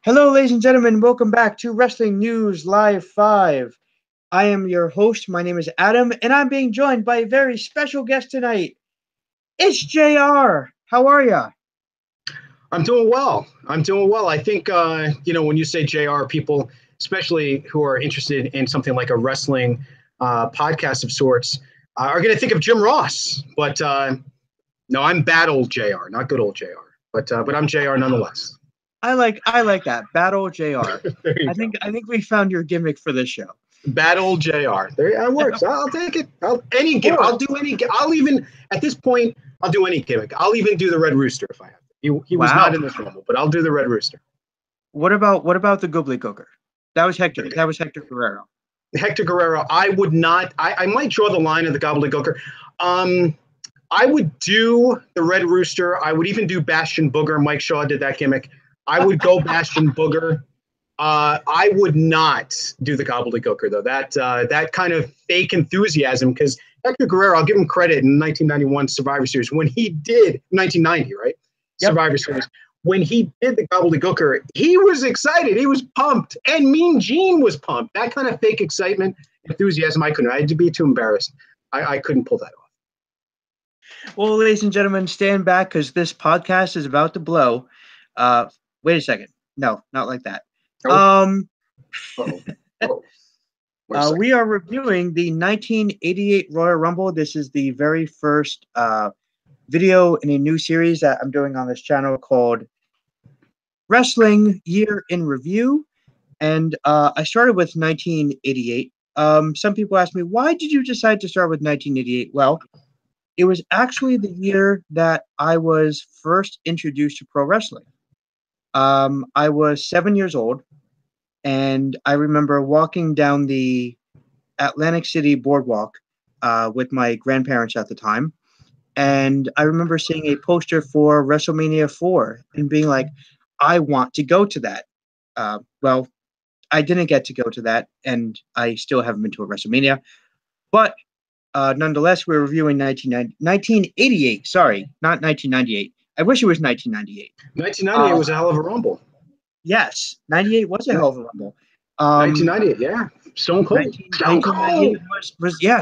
Hello, ladies and gentlemen. Welcome back to Wrestling News Live 5. I am your host. My name is Adam, and I'm being joined by a very special guest tonight. It's JR. How are ya? I'm doing well. I think, when you say JR, people, especially who are interested in something like a wrestling podcast of sorts, are going to think of Jim Ross. But no, I'm bad old JR, not good old JR. But I'm JR nonetheless. I like that. Battle JR. There you go. I think we found your gimmick for this show. Bad old JR. That works. I'll take it. Any gimmick. I'll do any. I'll even at this point. I'll do any gimmick. I'll even do the Red Rooster if I have to. He was not in this Rumble, but I'll do the Red Rooster. What about the Gobbledygooker? That was Hector. That was Hector Guerrero. Hector Guerrero. I would not. I might draw the line of the Gobbledygooker. I would do the Red Rooster. I would even do Bastion Booger. Mike Shaw did that gimmick. I would go Bastion Booger. I would not do the Gobbledygooker though. That kind of fake enthusiasm, because Hector Guerrero, I'll give him credit in 1991 Survivor Series when he did 1990, right? Yep. Survivor Series. When he did the Gobbledygooker, he was excited. He was pumped, and Mean Gene was pumped. That kind of fake excitement, enthusiasm, I couldn't. I had to be too embarrassed. I couldn't pull that off. Well, ladies and gentlemen, stand back because this podcast is about to blow. Wait a second. No, not like that. We are reviewing the 1988 Royal Rumble. This is the very first video in a new series that I'm doing on this channel called Wrestling Year in Review. And I started with 1988. Some people ask me, why did you decide to start with 1988? Well, it was actually the year that I was first introduced to pro wrestling. I was 7 years old, and I remember walking down the Atlantic City boardwalk with my grandparents at the time. And I remember seeing a poster for WrestleMania 4 and being like, I want to go to that. Well, I didn't get to go to that, and I still haven't been to a WrestleMania. But nonetheless, we're reviewing 1988. Sorry, not 1998. I wish it was 1998. 1998 was a hell of a Rumble. Yes, 98 was a hell of a Rumble. 1998, yeah. Stone Cold. Stone Cold.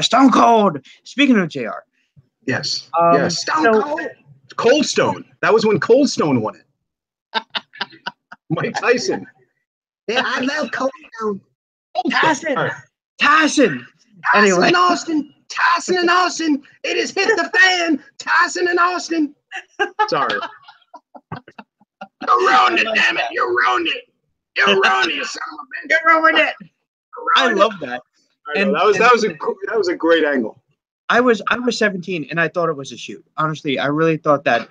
Stone Cold. Speaking of JR. Yes. Stone Cold. Cold Stone. That was when Cold Stone won it. Mike Tyson. Yeah, I love Cold Stone. Tyson. Anyway. Tyson and Austin. It has hit the fan. Tyson and Austin. Sorry. You ruined it, damn it. You ruined it. You ruined it, you son of a bitch. You ruined it. I love that. That was a great angle. I was 17 and I thought it was a shoot. Honestly, I really thought that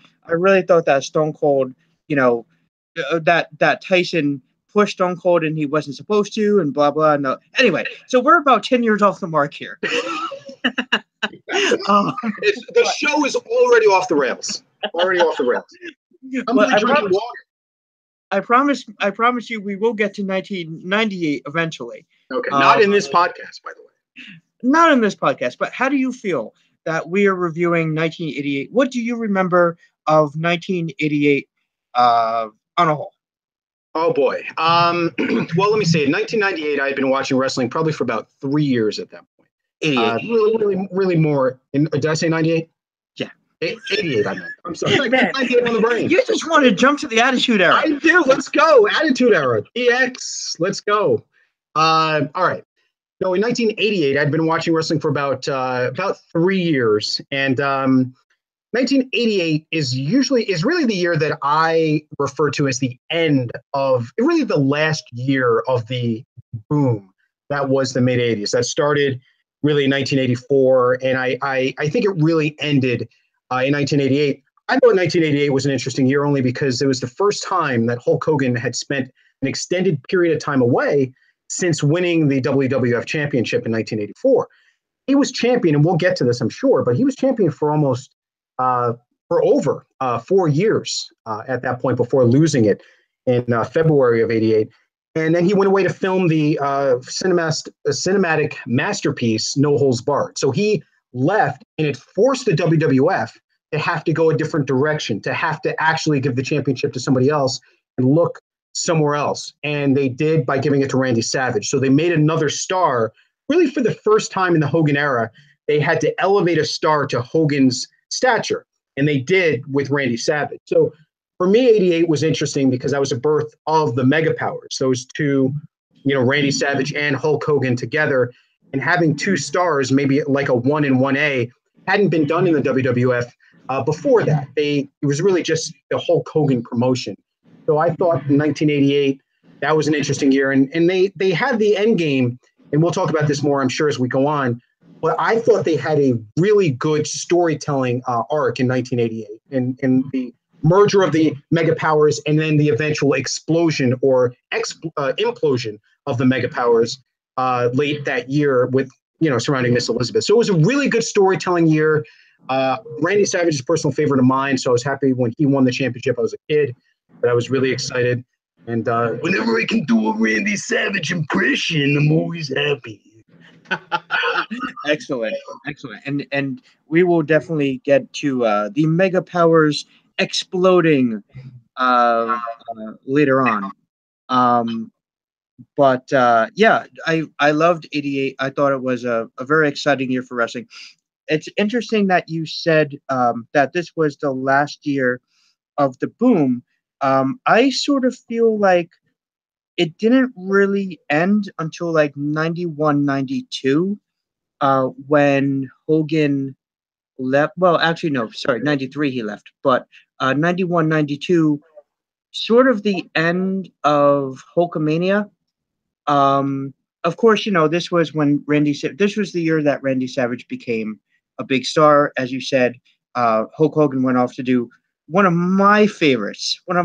Stone Cold, that Tyson pushed Stone Cold and he wasn't supposed to, and blah blah. No. Anyway, so we're about 10 years off the mark here. The show is already off the rails. I'm drinking water. I promise you, we will get to 1998 eventually. Okay, not in this podcast, by the way. Not in this podcast, but how do you feel that we are reviewing 1988? What do you remember of 1988 on a whole? Oh boy. Well, let me see. In 1998, I had been watching wrestling probably for about 3 years at that point. 88. Really more. Did I say 98? Yeah. 88, I meant. I'm sorry. 98 on the brain. You just want to jump to the Attitude Era. I do. Let's go. Attitude Era. DX. Let's go. All right. So in 1988, I'd been watching wrestling for about 3 years, and 1988 is really the year that I refer to as the end of really the last year of the boom that was the mid 80s. That started really in 1984, and I think it really ended in 1988. I thought 1988 was an interesting year only because it was the first time that Hulk Hogan had spent an extended period of time away since winning the WWF Championship in 1984. He was champion, and we'll get to this, I'm sure, but he was champion for over 4 years at that point before losing it in February of 88. And then he went away to film the cinematic masterpiece, No Holds Barred. So he left, and it forced the WWF to have to go a different direction, to have to actually give the championship to somebody else and look somewhere else. And they did by giving it to Randy Savage. So they made another star. Really, for the first time in the Hogan era, they had to elevate a star to Hogan's stature. And they did with Randy Savage. So for me, 88 was interesting because that was a birth of the Mega Powers. Those two, Randy Savage and Hulk Hogan together, and having two stars, maybe like a 1 and 1A, hadn't been done in the WWF before that. It was really just the Hulk Hogan promotion. So I thought in 1988, that was an interesting year. And they had the end game, and we'll talk about this more, I'm sure, as we go on. But I thought they had a really good storytelling arc in 1988, and the merger of the Mega Powers and then the eventual explosion or implosion of the Mega Powers late that year with, surrounding Miss Elizabeth. So it was a really good storytelling year. Randy Savage is a personal favorite of mine, so I was happy when he won the championship. I was a kid, but I was really excited. And whenever I can do a Randy Savage impression, I'm always happy. Excellent. And we will definitely get to the Mega Powers exploding later on. But I loved 88. I thought it was a very exciting year for wrestling. It's interesting that you said that this was the last year of the boom. I sort of feel like it didn't really end until like 91, 92, when Hogan left. Well, actually, no, sorry, 93 he left. But 91, 92, sort of the end of Hulkamania. Of course, this was when this was the year that Randy Savage became a big star. As you said, Hulk Hogan went off to do one of my favorites, No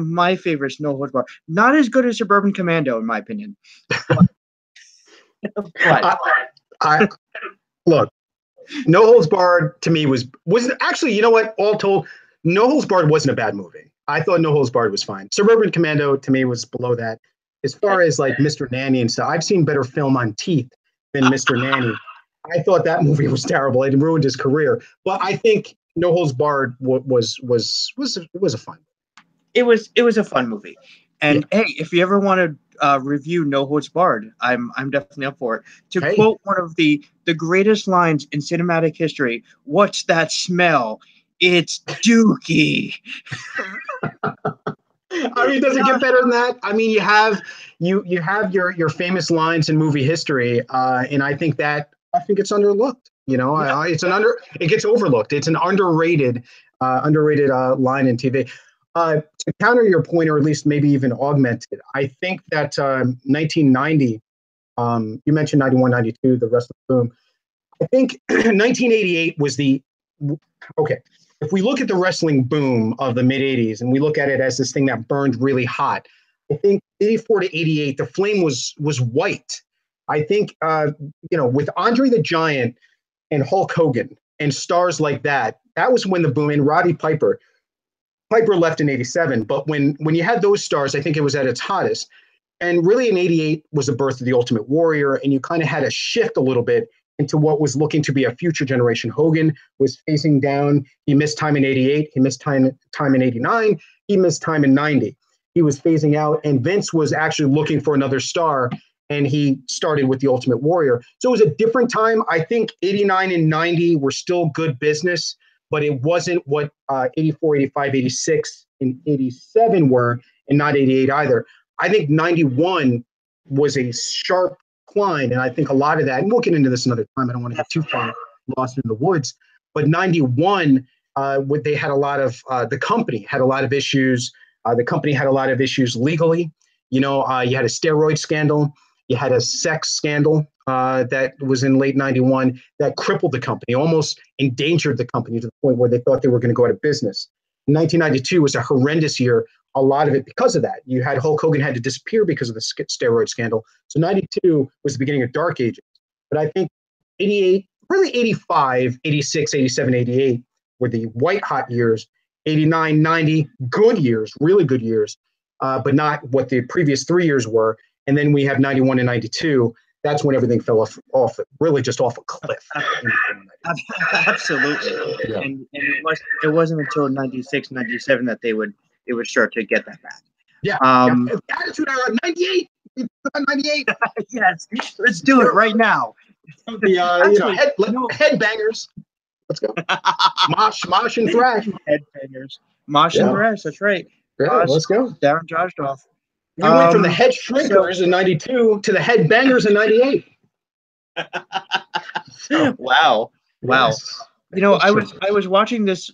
Holds Barred. Not as good as Suburban Commando, in my opinion. But look, No Holds Barred to me was actually, you know what? All told, No Holds Barred wasn't a bad movie. I thought No Holds Barred was fine. Suburban Commando to me was below that. As far as like Mr. Nanny and stuff, I've seen better film on teeth than Mr. Nanny. I thought that movie was terrible. It ruined his career. But I think No Holds Barred was a fun. It was a fun movie. And hey, if you ever want to review No Holds Barred, I'm definitely up for it. To quote one of the greatest lines in cinematic history, "What's that smell? It's Dookie." I mean, does it get better than that? I mean, you have your famous lines in movie history, and I think it's underlooked. It gets overlooked. It's an underrated line in TV. To counter your point, or at least maybe even augment it, I think that 1990, you mentioned 91, 92, the rest of the boom. I think 1988 was okay. If we look at the wrestling boom of the mid-'80s and we look at it as this thing that burned really hot, I think 84 to 88, the flame was white. I think, with Andre the Giant and Hulk Hogan and stars like that, that was when the boom, and Roddy Piper left in 87. But when you had those stars, I think it was at its hottest. And really in 88 was the birth of the Ultimate Warrior. And you kind of had a shift a little bit into what was looking to be a future generation. Hogan was facing down. He missed time in 88. He missed time in 89. He missed time in 90. He was phasing out, and Vince was actually looking for another star, and he started with the Ultimate Warrior. So it was a different time. I think 89 and 90 were still good business, but it wasn't what 84, 85, 86, and 87 were, and not 88 either. I think 91 was a sharp climb, and I think a lot of that, and we'll get into this another time, I don't want to get too far lost in the woods, but 91, they had a lot of, the company had a lot of issues. The company had a lot of issues legally. You had a steroid scandal. You had a sex scandal that was in late 91 that crippled the company, almost endangered the company to the point where they thought they were going to go out of business. 1992 was a horrendous year, a lot of it because of that. You had Hulk Hogan had to disappear because of the steroid scandal. So 92 was the beginning of Dark Ages. But I think 88, really 85, 86, 87, 88 were the white hot years. 89, 90, good years, really good years, but not what the previous 3 years were. And then we have 91 and 92. That's when everything fell off a cliff. Absolutely. Yeah. And it wasn't until 96, 97 that they would start to get that back. Yeah. Attitude Era 98. 98. Yes, let's do it right now. The headbangers. Let's go. Mosh and thrash. Headbangers. Mosh and thrash. That's right. Yeah, let's go. Darren Drozdov. We went from the head shrinkers in 92 to the headbangers in 98. Wow. Yes. You know, I was watching this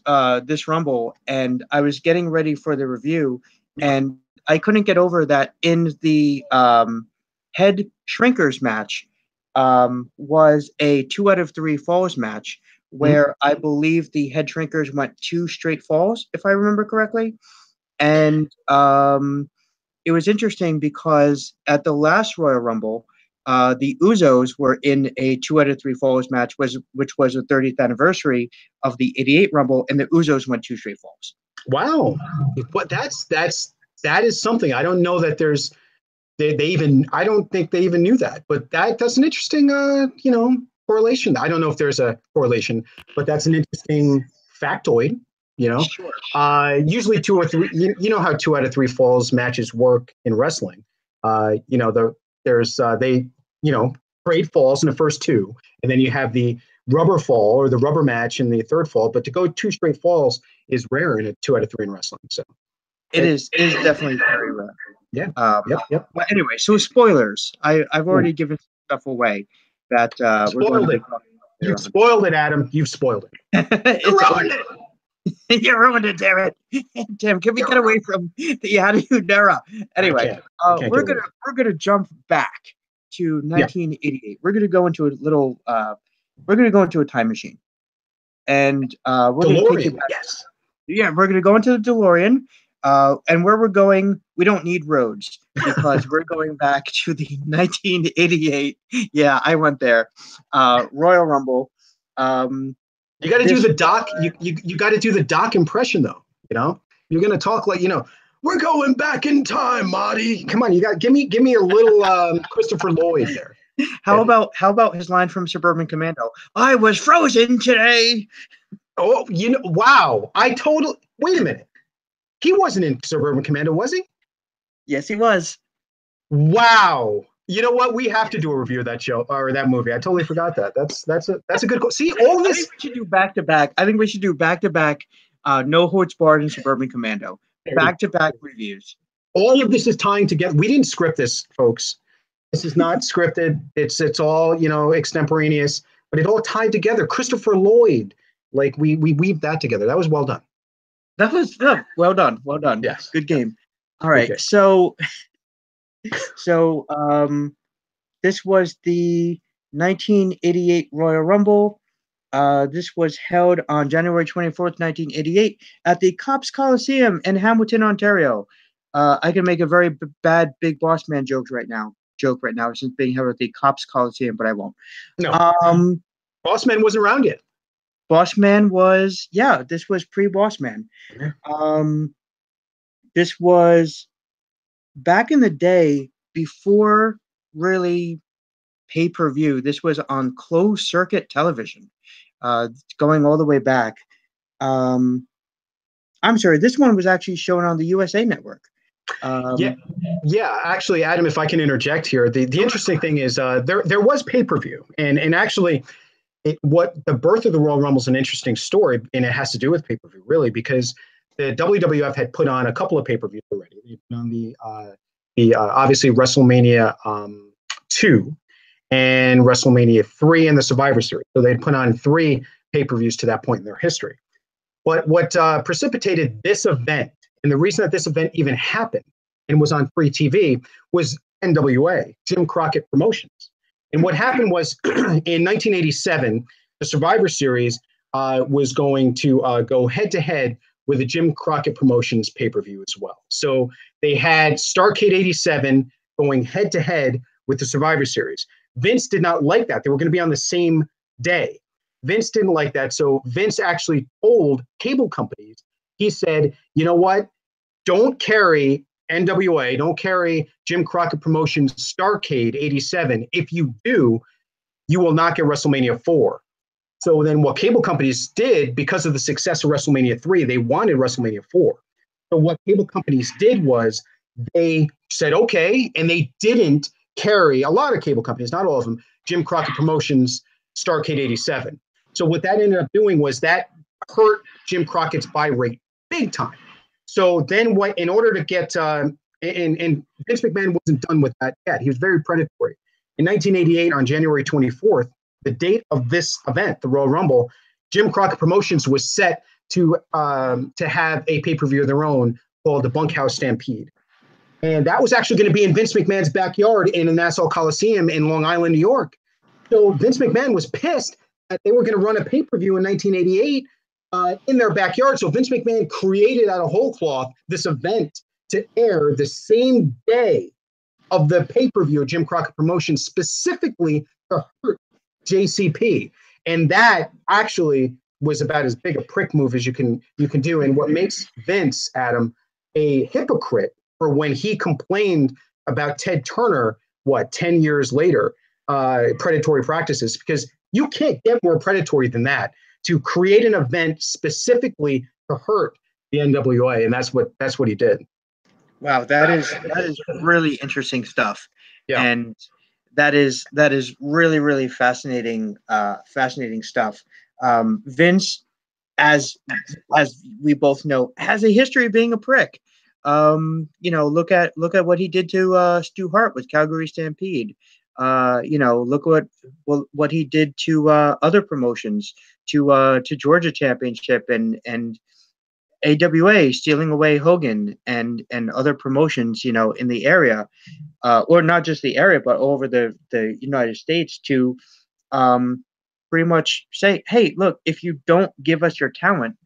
Rumble, and I was getting ready for the review, and I couldn't get over that in the head shrinkers match was a 2 out of 3 falls match where I believe the head shrinkers went 2 straight falls, if I remember correctly. And it was interesting because at the last Royal Rumble, the Uzos were in a 2 out of 3 falls match, which was the 30th anniversary of the '88 Rumble, and the Uzos went 2 straight falls. Wow, but that is something. I don't know that there's I don't think they even knew that, but that's an interesting correlation. I don't know if there's a correlation, but that's an interesting factoid. Sure. Usually 2 or 3. You know how 2 out of 3 falls matches work in wrestling. They trade falls in the first 2, and then you have the rubber fall or the rubber match in the third fall. But to go 2 straight falls is rare in a 2 out of 3 in wrestling. So it is definitely very rare. Yeah. Yep. Well, anyway, so spoilers. I've already given stuff away that we're going to be talking about. You've spoiled it, Adam. You've spoiled it. You ruined it. You ruined it, Darren. Tim, can we get away from the Attitude Era? Anyway, we're gonna jump back to 1988. We're gonna go into a little. We're gonna go into a time machine, and we're gonna take you back. Yes. Yeah, we're gonna go into the DeLorean. And where we're going, we don't need roads because we're going back to the 1988. Yeah, I went there. Royal Rumble. You got to do the Doc. You got to do the Doc impression, though. You're going to talk like we're going back in time, Marty. Come on, give me a little Christopher Lloyd there. How about his line from Suburban Commando? I was frozen today. Oh, wow! Wait a minute. He wasn't in Suburban Commando, was he? Yes, he was. Wow. You know what? We have to do a review of that show or that movie. I totally forgot that. That's a good call. See, all this. I think we should do back to back. I think we should do back to back. No Holds Barred and Suburban Commando. Back to back reviews. All of this is tying together. We didn't script this, folks. This is not scripted. It's all extemporaneous, but it all tied together. Christopher Lloyd, we weaved that together. That was well done. That was good. Well done. Well done. Yes. Good game. All right. Okay. So this was the 1988 Royal Rumble. This was held on January 24th, 1988 at the Cops Coliseum in Hamilton, Ontario. I can make a very bad Big Boss Man joke right now since being held at the Cops Coliseum, but I won't. No. Boss Man wasn't around yet. Boss Man was, this was pre-Boss Man. Yeah. This was back in the day before really pay-per-view. This was on closed circuit television, going all the way back. I'm sorry, this one was actually shown on the USA Network. Actually, Adam, if I can interject here, the interesting thing is there was pay-per-view, and actually what the birth of the Royal Rumble is an interesting story, and it has to do with pay-per-view, really, because the WWF had put on a couple of pay-per-views already. They'd put on the obviously WrestleMania 2 and WrestleMania 3 and the Survivor Series. So they'd put on 3 pay-per-views to that point in their history. But what precipitated this event, and the reason that this event even happened and was on free TV, was NWA, Jim Crockett Promotions. And what happened was in 1987, the Survivor Series was going to go head-to-head with the Jim Crockett Promotions pay-per-view as well. So they had Starrcade 87 going head-to-head with the Survivor Series. Vince did not like that. They were going to be on the same day. Vince didn't like that. So Vince actually told cable companies, he said, you know what? Don't carry NWA, don't carry Jim Crockett Promotions Starrcade 87. If you do, you will not get WrestleMania 4. So then what cable companies did, because of the success of WrestleMania 3, they wanted WrestleMania 4. So what cable companies did was they said, okay, and they didn't carry, a lot of cable companies, not all of them, Jim Crockett Promotions Starrcade 87. So what that ended up doing was that hurt Jim Crockett's buy rate big time. So then in order to get, and Vince McMahon wasn't done with that yet. He was very predatory. In 1988, on January 24th, the date of this event, the Royal Rumble, Jim Crockett Promotions was set to have a pay-per-view of their own called the Bunkhouse Stampede. And that was actually going to be in Vince McMahon's backyard in the Nassau Coliseum in Long Island, New York. So Vince McMahon was pissed that they were going to run a pay-per-view in 1988 in their backyard. So Vince McMahon created out of whole cloth this event to air the same day of the pay-per-view of Jim Crockett Promotions, specifically to hurt JCP. And that actually was about as big a prick move as you can do. And what makes Vince, Adam, a hypocrite for when he complained about Ted Turner, 10 years later, predatory practices, because you can't get more predatory than that, to create an event specifically to hurt the NWA. And that's what he did. Wow, that is really interesting stuff. Yeah. And that is really, really fascinating stuff. Vince, as we both know, has a history of being a prick. Look at what he did to Stu Hart with Calgary Stampede. Look what he did to other promotions, to Georgia Championship and AWA stealing away Hogan and other promotions, in the area, or not just the area, but all over the United States, to pretty much say, hey, look, if you don't give us your talent,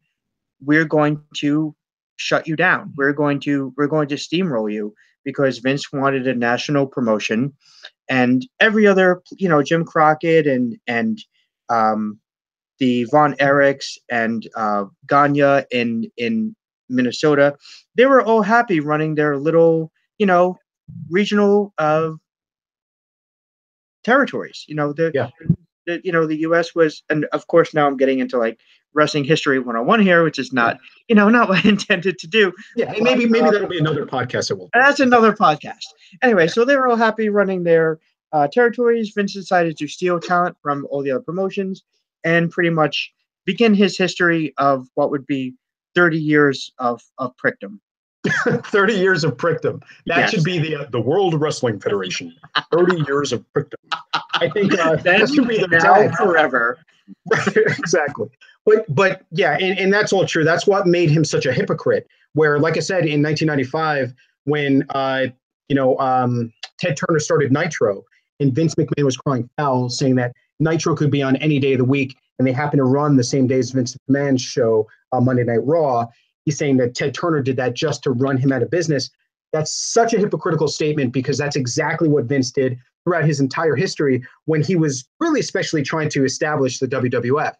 we're going to shut you down. We're going to steamroll you, because Vince wanted a national promotion, and every other, Jim Crockett and the Von Erichs and Gagne in Minnesota, they were all happy running their little, regional territories. The U.S. was, and of course now I'm getting into like wrestling history 101 here, which is not, not what I intended to do. Yeah, and maybe that'll be another podcast that we'll. That's another podcast. Anyway, so they were all happy running their territories. Vince decided to steal talent from all the other promotions and pretty much begin his history of what would be 30 years of prickdom. 30 years of prickdom. That should be the World Wrestling Federation. 30 years of prickdom. I think that should be the now forever. Exactly. But yeah, and that's all true. That's what made him such a hypocrite. Where, like I said, in 1995, when Ted Turner started Nitro, and Vince McMahon was crying foul, saying that Nitro could be on any day of the week, and they happened to run the same day as Vince McMahon's show on Monday Night Raw. He's saying that Ted Turner did that just to run him out of business. That's such a hypocritical statement, because that's exactly what Vince did throughout his entire history, when he was really especially trying to establish the WWF.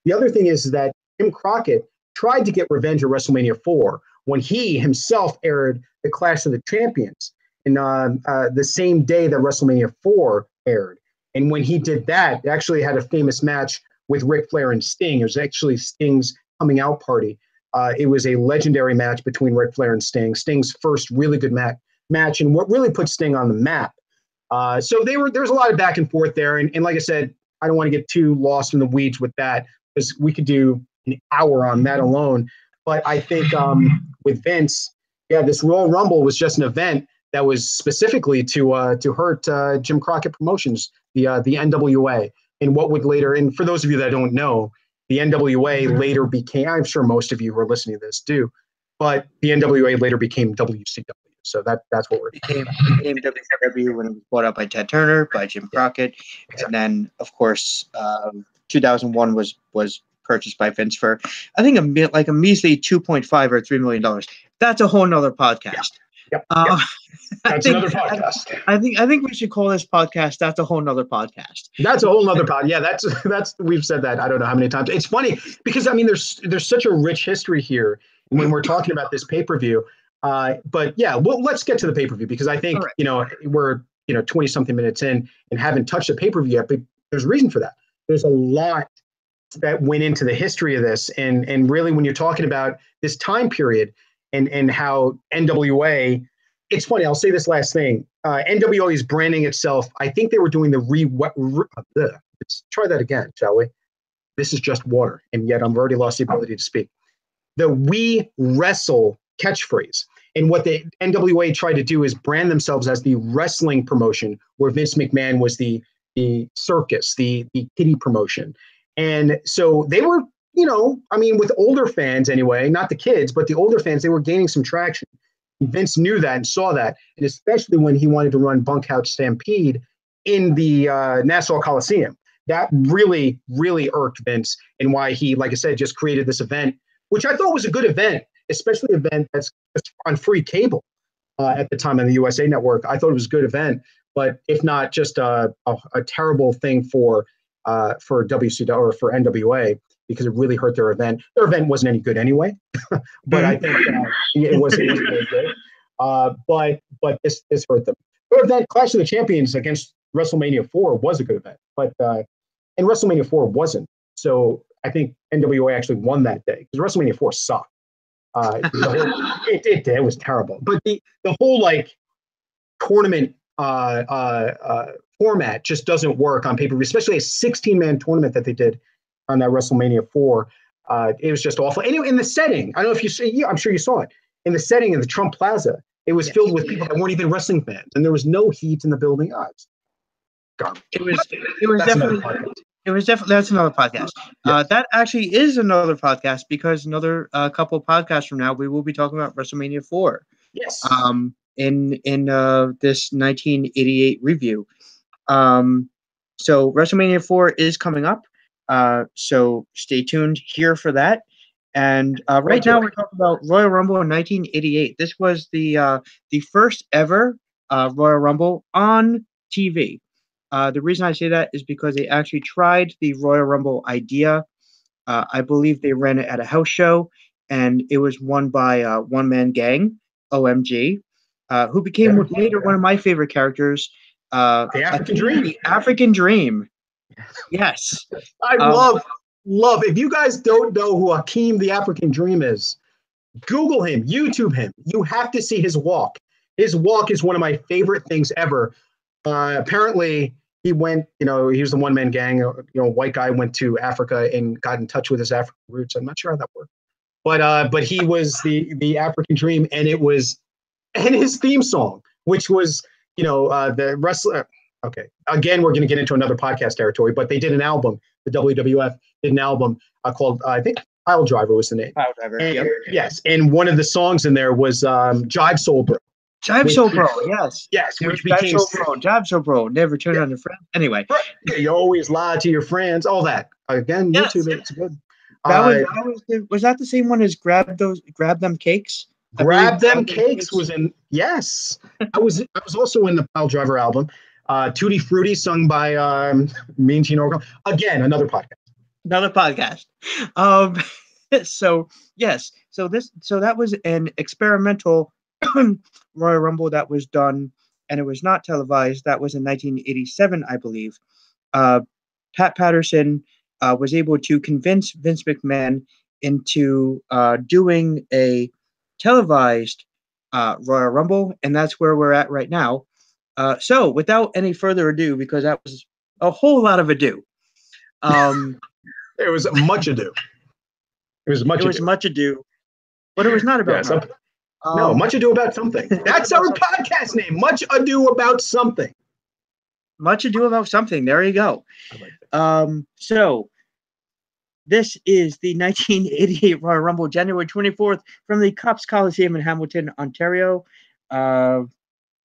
The other thing is that Jim Crockett tried to get revenge at WrestleMania 4 when he himself aired the Clash of the Champions in the same day that WrestleMania 4 aired. And when he did that, they actually had a famous match with Ric Flair and Sting. It was actually Sting's coming out party. It was a legendary match between Ric Flair and Sting, Sting's first really good match, and what really put Sting on the map. So there's a lot of back and forth there. And like I said, I don't want to get too lost in the weeds with that, because we could do an hour on that alone. But I think with Vince, this Royal Rumble was just an event that was specifically to hurt Jim Crockett Promotions, the NWA, and what would later. And for those of you that don't know, the NWA later became, I'm sure most of you who are listening to this do, but the NWA later became WCW. So that's what we're became WCW when it was bought out by Ted Turner, by Jim Crockett, exactly. And then of course 2001 was purchased by Vince for, I think, a measly $2.5 or $3 million. That's a whole nother podcast. Yep. That's another podcast. I think we should call this podcast "That's a Whole Nother Podcast." That's a whole nother podcast. Yeah, that's we've said that I don't know how many times. It's funny because there's such a rich history here when we're talking about this pay-per-view. But yeah, well, let's get to the pay-per-view, because I think we're 20 something minutes in and haven't touched the pay-per-view yet. But there's a reason for that. There's a lot that went into the history of this, and really when you're talking about this time period and how NWA it's funny. I'll say this last thing. NWO is branding itself. I think they were doing the let's try that again, shall we? This is just water, and yet I've already lost the ability to speak. The "We Wrestle" catchphrase, and what the NWA tried to do is brand themselves as the wrestling promotion, where Vince McMahon was the circus, the kiddie promotion, and so they were, with older fans anyway, not the kids, but the older fans, they were gaining some traction. Vince knew that and saw that, and especially when he wanted to run Bunkhouse Stampede in the Nassau Coliseum. That really, really irked Vince, and why he, like I said, just created this event, which I thought was a good event, especially an event that's on free cable at the time on the USA Network. I thought it was a good event, but if not, just a terrible thing for WCW or for NWA, because it really hurt their event. Their event wasn't any good anyway, but I think it wasn't very good. But this hurt them. Their event, Clash of the Champions against WrestleMania 4, was a good event, but and WrestleMania 4 wasn't. So I think NWA actually won that day, because WrestleMania 4 sucked. It was terrible. But the whole tournament format just doesn't work on pay-per-view, especially a 16-man tournament that they did on that WrestleMania 4. It was just awful. Anyway, in the setting, I don't know if you see, I'm sure you saw it, in the setting of the Trump Plaza, it was filled with people that weren't even wrestling fans, and there was no heat in the building. It was definitely that's another podcast. Yes. That actually is another podcast, because another couple podcasts from now we will be talking about WrestleMania 4. Yes. In this 1988 review. So WrestleMania 4 is coming up. So stay tuned here for that. And right now we're talking about Royal Rumble in 1988. This was the first ever Royal Rumble on TV. The reason I say that is because they actually tried the Royal Rumble idea. I believe they ran it at a house show, and it was won by One Man Gang, OMG, who became later one of my favorite characters. The African Dream. The African Dream. Yes. I love. If you guys don't know who Hakeem the African Dream is, Google him, YouTube him. You have to see his walk. His walk is one of my favorite things ever. Apparently, he went, he was the One Man Gang, white guy, went to Africa and got in touch with his African roots. I'm not sure how that worked. But he was the African Dream, and his theme song, which was, the wrestler. Okay, again, we're going to get into another podcast territory, but they did an album. The WWF did an album called, I think, Pile Driver was the name. Pile Driver, yep. Yes, and one of the songs in there was Jive Soul Bro. Jive Soul Bro, yes. Yes, which became Jive Soul Bro, never turn on your friend. Anyway. Yeah, you always lie to your friends, all that. Again, yes. YouTube, it's good. Was that the same one as Grab Them Cakes? Grab Them Cakes was in, yes. I was also in the Pile Driver album. Tutti Frutti, sung by Mean Gene Okerlund. Again, another podcast. So yes, so that was an experimental Royal Rumble that was done, and it was not televised. That was in 1987, I believe. Pat Patterson was able to convince Vince McMahon into doing a televised Royal Rumble, and that's where we're at right now. So without any further ado, because that was a whole lot of ado. There was much ado. It was much ado, but it was not about no, Much Ado About Something. That's our podcast name. Much Ado About Something. Much Ado About Something. There you go. I like that. So this is the 1988 Royal Rumble, January 24th, from the Copps Coliseum in Hamilton, Ontario.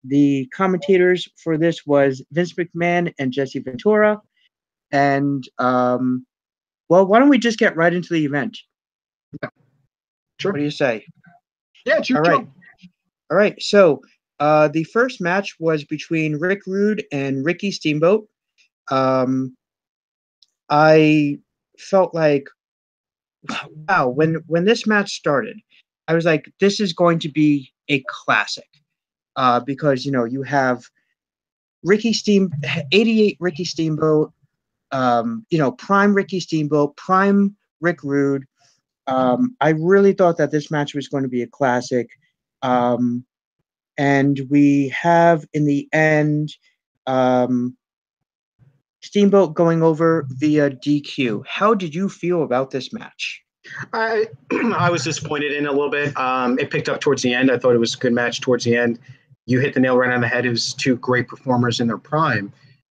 The commentators for this was Vince McMahon and Jesse Ventura. And, well, why don't we just get right into the event? Sure. What do you say? Yeah, sure. All right. All right. So the first match was between Rick Rude and Ricky Steamboat. I felt like, wow, when this match started, I was like, this is going to be a classic. Because, you have 88 Ricky Steamboat, prime Ricky Steamboat, prime Rick Rude. I really thought that this match was going to be a classic. And And we have in the end Steamboat going over via DQ. How did you feel about this match? I I was disappointed in it a little bit. It picked up towards the end. I thought it was a good match towards the end. You hit the nail right on the head. It was two great performers in their prime.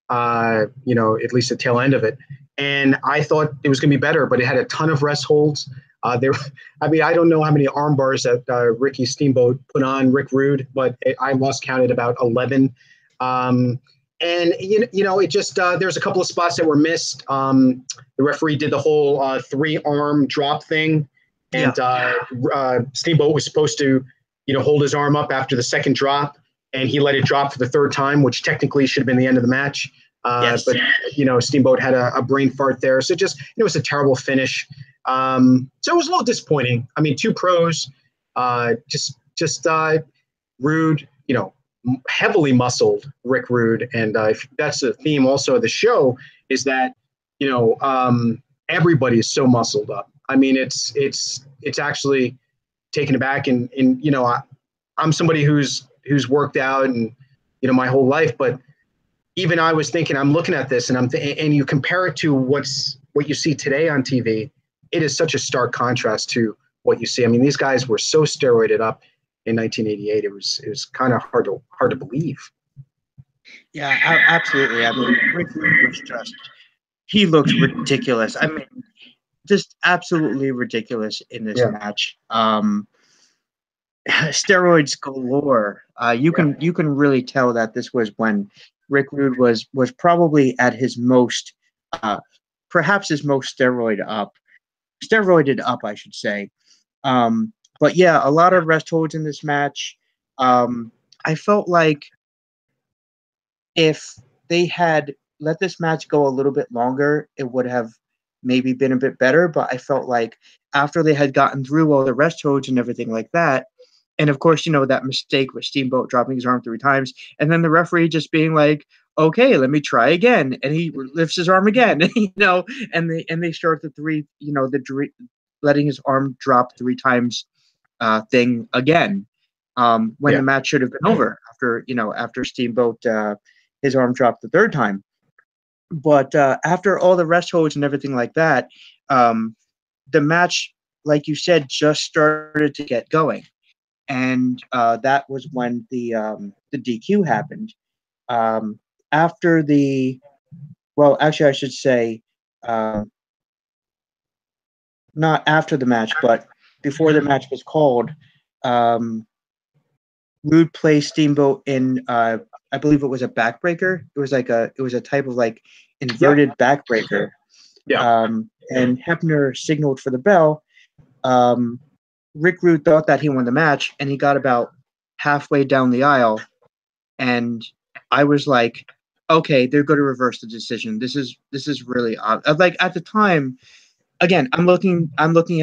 At least the tail end of it. And I thought it was going to be better, but it had a ton of rest holds. I don't know how many arm bars that Ricky Steamboat put on Rick Rude, but I lost count at about 11. It just there's a couple of spots that were missed. The referee did the whole 3-arm drop thing, and Steamboat was supposed to, hold his arm up after the second drop, and he let it drop for the third time, which technically should have been the end of the match. Yes. But Steamboat had a brain fart there, so just it was a terrible finish. So it was a little disappointing. I mean, two pros, just Rude, heavily muscled Rick Rude, and that's the theme also of the show is that everybody is so muscled up. I mean, it's actually taken aback, and I'm somebody who's worked out and my whole life, but even I was thinking, I'm looking at this and and you compare it to what you see today on TV. It is such a stark contrast to what you see. I mean, these guys were so steroided up in 1988. It was kind of hard to believe. Yeah, absolutely. I mean, Rick Rude was he looked ridiculous. I mean, just absolutely ridiculous in this match. Steroids galore. You can really tell that this was when Rick Rude was probably at his most, perhaps his most steroided up, I should say. But yeah, a lot of rest holds in this match. I felt like if they had let this match go a little bit longer, it would have maybe been a bit better. But I felt like after they had gotten through all the rest holds and everything like that, and of course, that mistake with Steamboat dropping his arm 3 times, and then the referee just being like, "Okay, let me try again," and he lifts his arm again, and they start the 3, letting his arm drop 3 times thing again, when the match should have been over after Steamboat his arm dropped the 3rd time. But after all the rest holds and everything like that, the match, like you said, just started to get going. And that was when the DQ happened. After actually, I should say, not after the match, but before the match was called, Rude placed Steamboat in, I believe it was a backbreaker. It was a type of like inverted backbreaker. Yeah. And Hebner signaled for the bell. Rick Rude thought that he won the match, and he got about halfway down the aisle, and I was like, okay, they're going to reverse the decision. This is really odd. Like at the time, again, I'm looking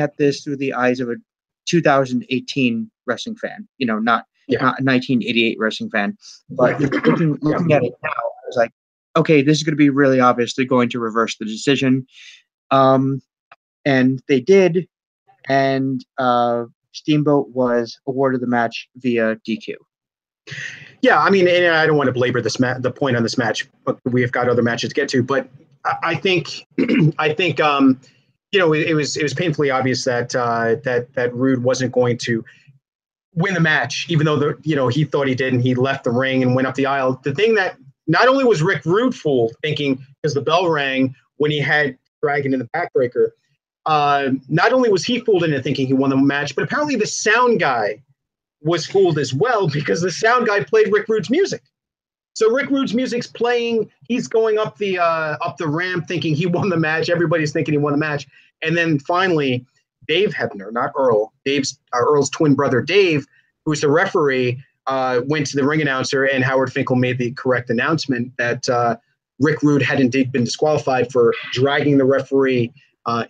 at this through the eyes of a 2018 wrestling fan, not a 1988 wrestling fan. But looking at it now, I was like, okay, this is going to be really obvious. They're going to reverse the decision. And they did. And Steamboat was awarded the match via DQ. Yeah, I mean, and I don't want to belabor the point on this match, but we've got other matches to get to. But I think it was painfully obvious that Rude wasn't going to win the match, even though he thought he did, and he left the ring and went up the aisle. The thing that not only was Rick Rude fooled, thinking because the bell rang when he had Dragon in the backbreaker. Not only was he fooled into thinking he won the match, but apparently the sound guy was fooled as well, because the sound guy played Rick Rude's music. So Rick Rude's music's playing. He's going up the ramp thinking he won the match. Everybody's thinking he won the match. And then finally, Dave Hebner, not Earl, Earl's twin brother Dave, who's the referee, went to the ring announcer, and Howard Finkel made the correct announcement that Rick Rude had indeed been disqualified for dragging the referee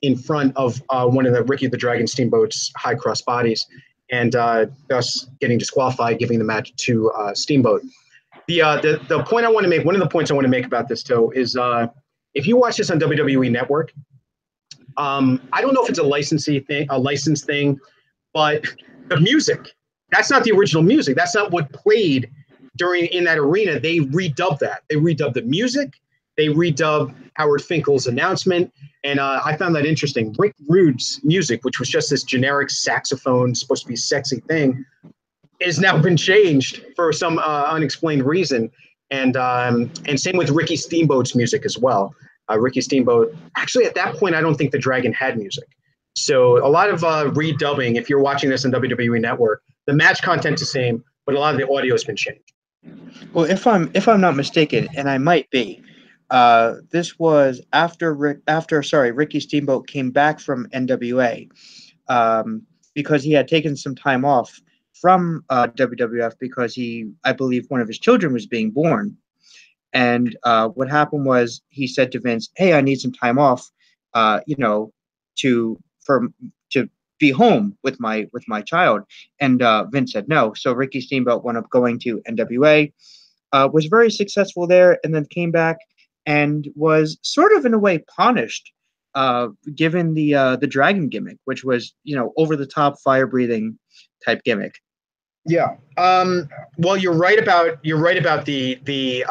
in front of one of the Ricky the Dragon Steamboat's high cross bodies, and thus getting disqualified, giving the match to Steamboat. The point I want to make, one of the points I want to make about this, too, is if you watch this on WWE Network, I don't know if it's a license thing, but the music that's not the original music. That's not what played in that arena. They redubbed that. They redubbed the music. They redubbed Howard Finkel's announcement. And I found that interesting. Rick Rude's music, which was just this generic saxophone, supposed to be a sexy thing, has now been changed for some unexplained reason. And same with Ricky Steamboat's music as well. Ricky Steamboat, actually at that point, I don't think the Dragon had music. So a lot of redubbing, if you're watching this on WWE Network, the match content's the same, but a lot of the audio has been changed. Well, if I'm not mistaken, and I might be, this was after Ricky Steamboat came back from NWA, because he had taken some time off from WWF because I believe one of his children was being born. And what happened was he said to Vince, "Hey, I need some time off, to be home with my child." And Vince said no. So Ricky Steamboat wound up going to NWA, was very successful there, and then came back and was sort of in a way punished, given the Dragon gimmick, which was over the top, fire breathing type gimmick. Yeah. Well, you're right about the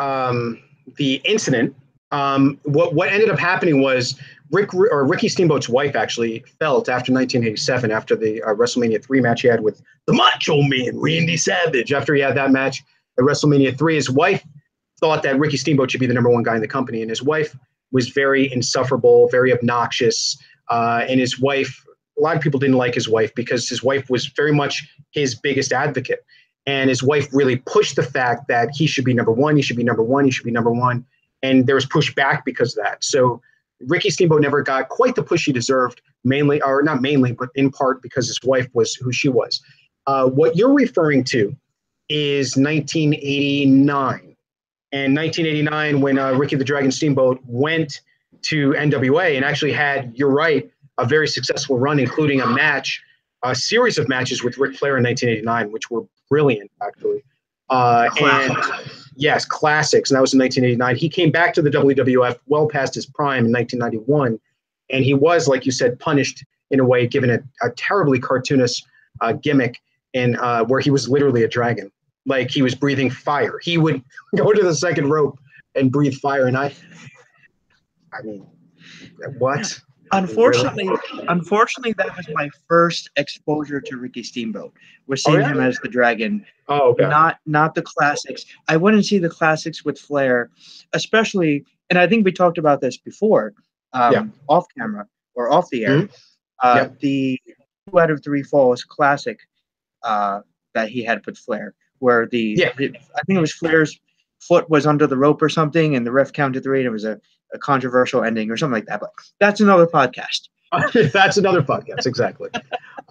incident. What ended up happening was Ricky Steamboat's wife actually felt after 1987, after the WrestleMania 3 match he had with the Macho Man Randy Savage. After he had that match at WrestleMania 3, his wife thought that Ricky Steamboat should be the number one guy in the company, and his wife was very insufferable, very obnoxious, and his wife. A lot of people didn't like his wife because his wife was very much his biggest advocate. And his wife really pushed the fact that he should be number one, he should be number one, he should be number one. And there was pushback because of that. So Ricky Steamboat never got quite the push he deserved, mainly, or not mainly, but in part because his wife was who she was. What you're referring to is 1989. And 1989, when Ricky the Dragon Steamboat went to NWA and actually had, you're right, a very successful run, including a series of matches with Ric Flair in 1989, which were brilliant, actually. And yes, classics. And that was in 1989. He came back to the WWF well past his prime in 1991. And he was, like you said, punished in a way, given a terribly cartoonish gimmick, and where he was literally a dragon. Like he was breathing fire. He would go to the second rope and breathe fire. And I mean, what? Unfortunately, that was my first exposure to Ricky Steamboat. Was seeing him as the Dragon. Oh, okay. Not the classics. I wouldn't see the classics with Flair, especially. And I think we talked about this before, off camera or off the air. Mm-hmm. The 2 out of 3 Falls classic that he had with Flair, where I think it was Flair's foot was under the rope or something, and the ref counted 3, and it was a controversial ending or something like that, but that's another podcast. That's another podcast, exactly.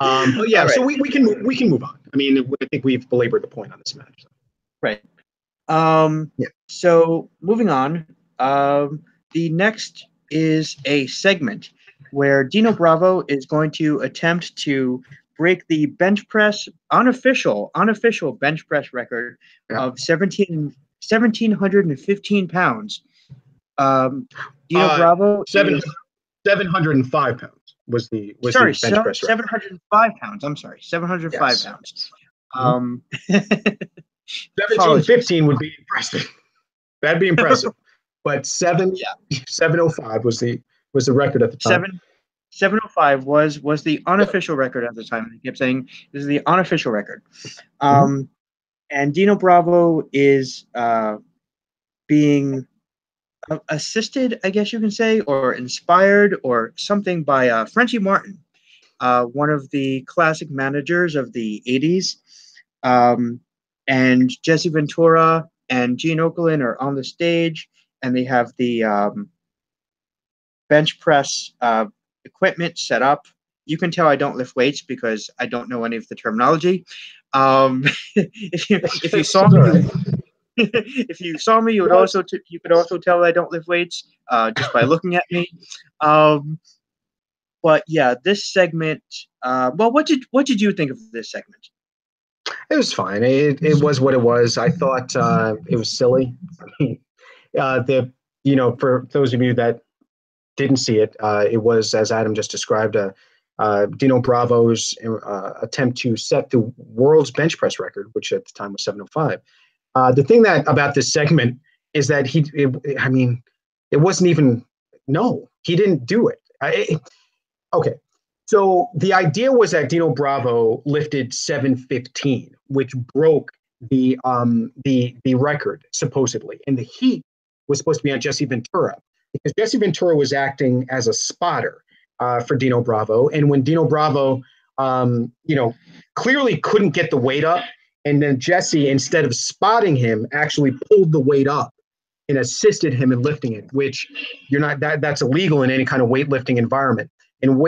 But yeah, right. So we can move on. I mean, I think we've belabored the point on this match. So. Right. So moving on, the next is a segment where Dino Bravo is going to attempt to break the bench press unofficial bench press record of 1,715 pounds. Dino Bravo 705 pounds was the bench press 705 pounds. I'm sorry, 705 pounds. 1715 would be impressive. That'd be impressive. But 705 was the record at the time. 705 was the unofficial record at the time. They kept saying this is the unofficial record. And Dino Bravo is being assisted, I guess you can say, or inspired or something by Frenchie Martin, one of the classic managers of the 80s. And Jesse Ventura and Gene Okerlund are on the stage, and they have the bench press equipment set up. You can tell I don't lift weights because I don't know any of the terminology. If you saw me, if you saw me, you could also tell I don't lift weights just by looking at me. But yeah, this segment. Well, what did you think of this segment? It was fine. It was what it was. I thought it was silly. For those of you that didn't see it, it was, as Adam just described, a Dino Bravo's attempt to set the world's bench press record, which at the time was 705. The thing that about this segment is that it wasn't even, no, he didn't do it. Okay. So the idea was that Dino Bravo lifted 715, which broke the record supposedly, and the heat was supposed to be on Jesse Ventura because Jesse Ventura was acting as a spotter for Dino Bravo, and when Dino Bravo, clearly couldn't get the weight up, and then Jesse, instead of spotting him, actually pulled the weight up and assisted him in lifting it, which that's illegal in any kind of weightlifting environment. In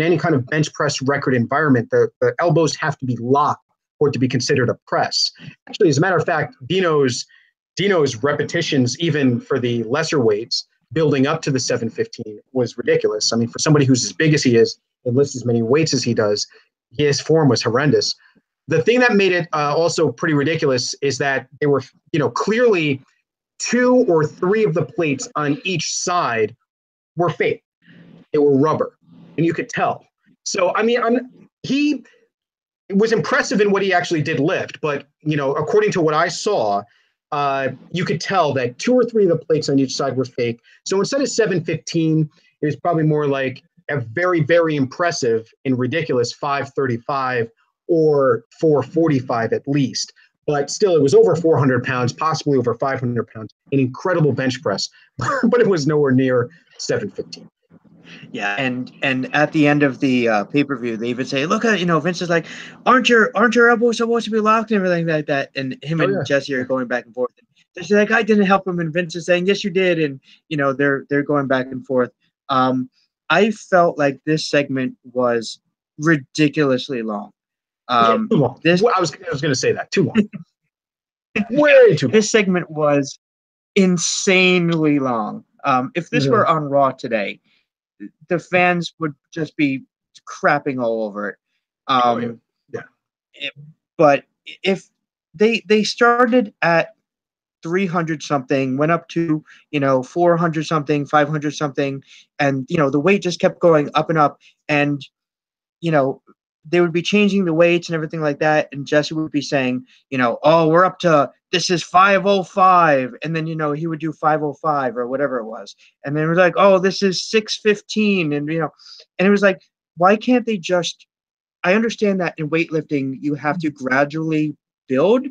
any kind of bench press record environment, the elbows have to be locked for it to be considered a press. Actually, as a matter of fact, Dino's repetitions, even for the lesser weights, building up to the 715 was ridiculous. I mean, for somebody who's as big as he is and lifts as many weights as he does, his form was horrendous. The thing that made it also pretty ridiculous is that they were, clearly 2 or 3 of the plates on each side were fake. They were rubber. And you could tell. So, I mean, he was impressive in what he actually did lift. But, according to what I saw, you could tell that 2 or 3 of the plates on each side were fake. So instead of 715, it was probably more like a very, very impressive and ridiculous 535 or 445 at least. But still, it was over 400 pounds, possibly over 500 pounds, an incredible bench press. But it was nowhere near 715. Yeah, and at the end of the pay-per-view, they even say, "Look at Vince is like, aren't your elbows supposed to be locked and everything like that?" And him and Jesse are going back and forth. And they're like, "I didn't help him," and Vince is saying, "Yes, you did." And they're going back and forth. I felt like this segment was ridiculously long. Too long. I was going to say that, too long. Way too long. This segment was insanely long. If this were on Raw today, the fans would just be crapping all over it. But if they started at 300 something, went up to 400 something, 500 something, and the weight just kept going up and up, and they would be changing the weights and everything like that, and Jesse would be saying, "Oh, we're up to, this is 505," and then he would do 505 or whatever it was, and then it was like, "Oh, this is 615," and and it was like, why can't they just? I understand that in weightlifting you have to gradually build,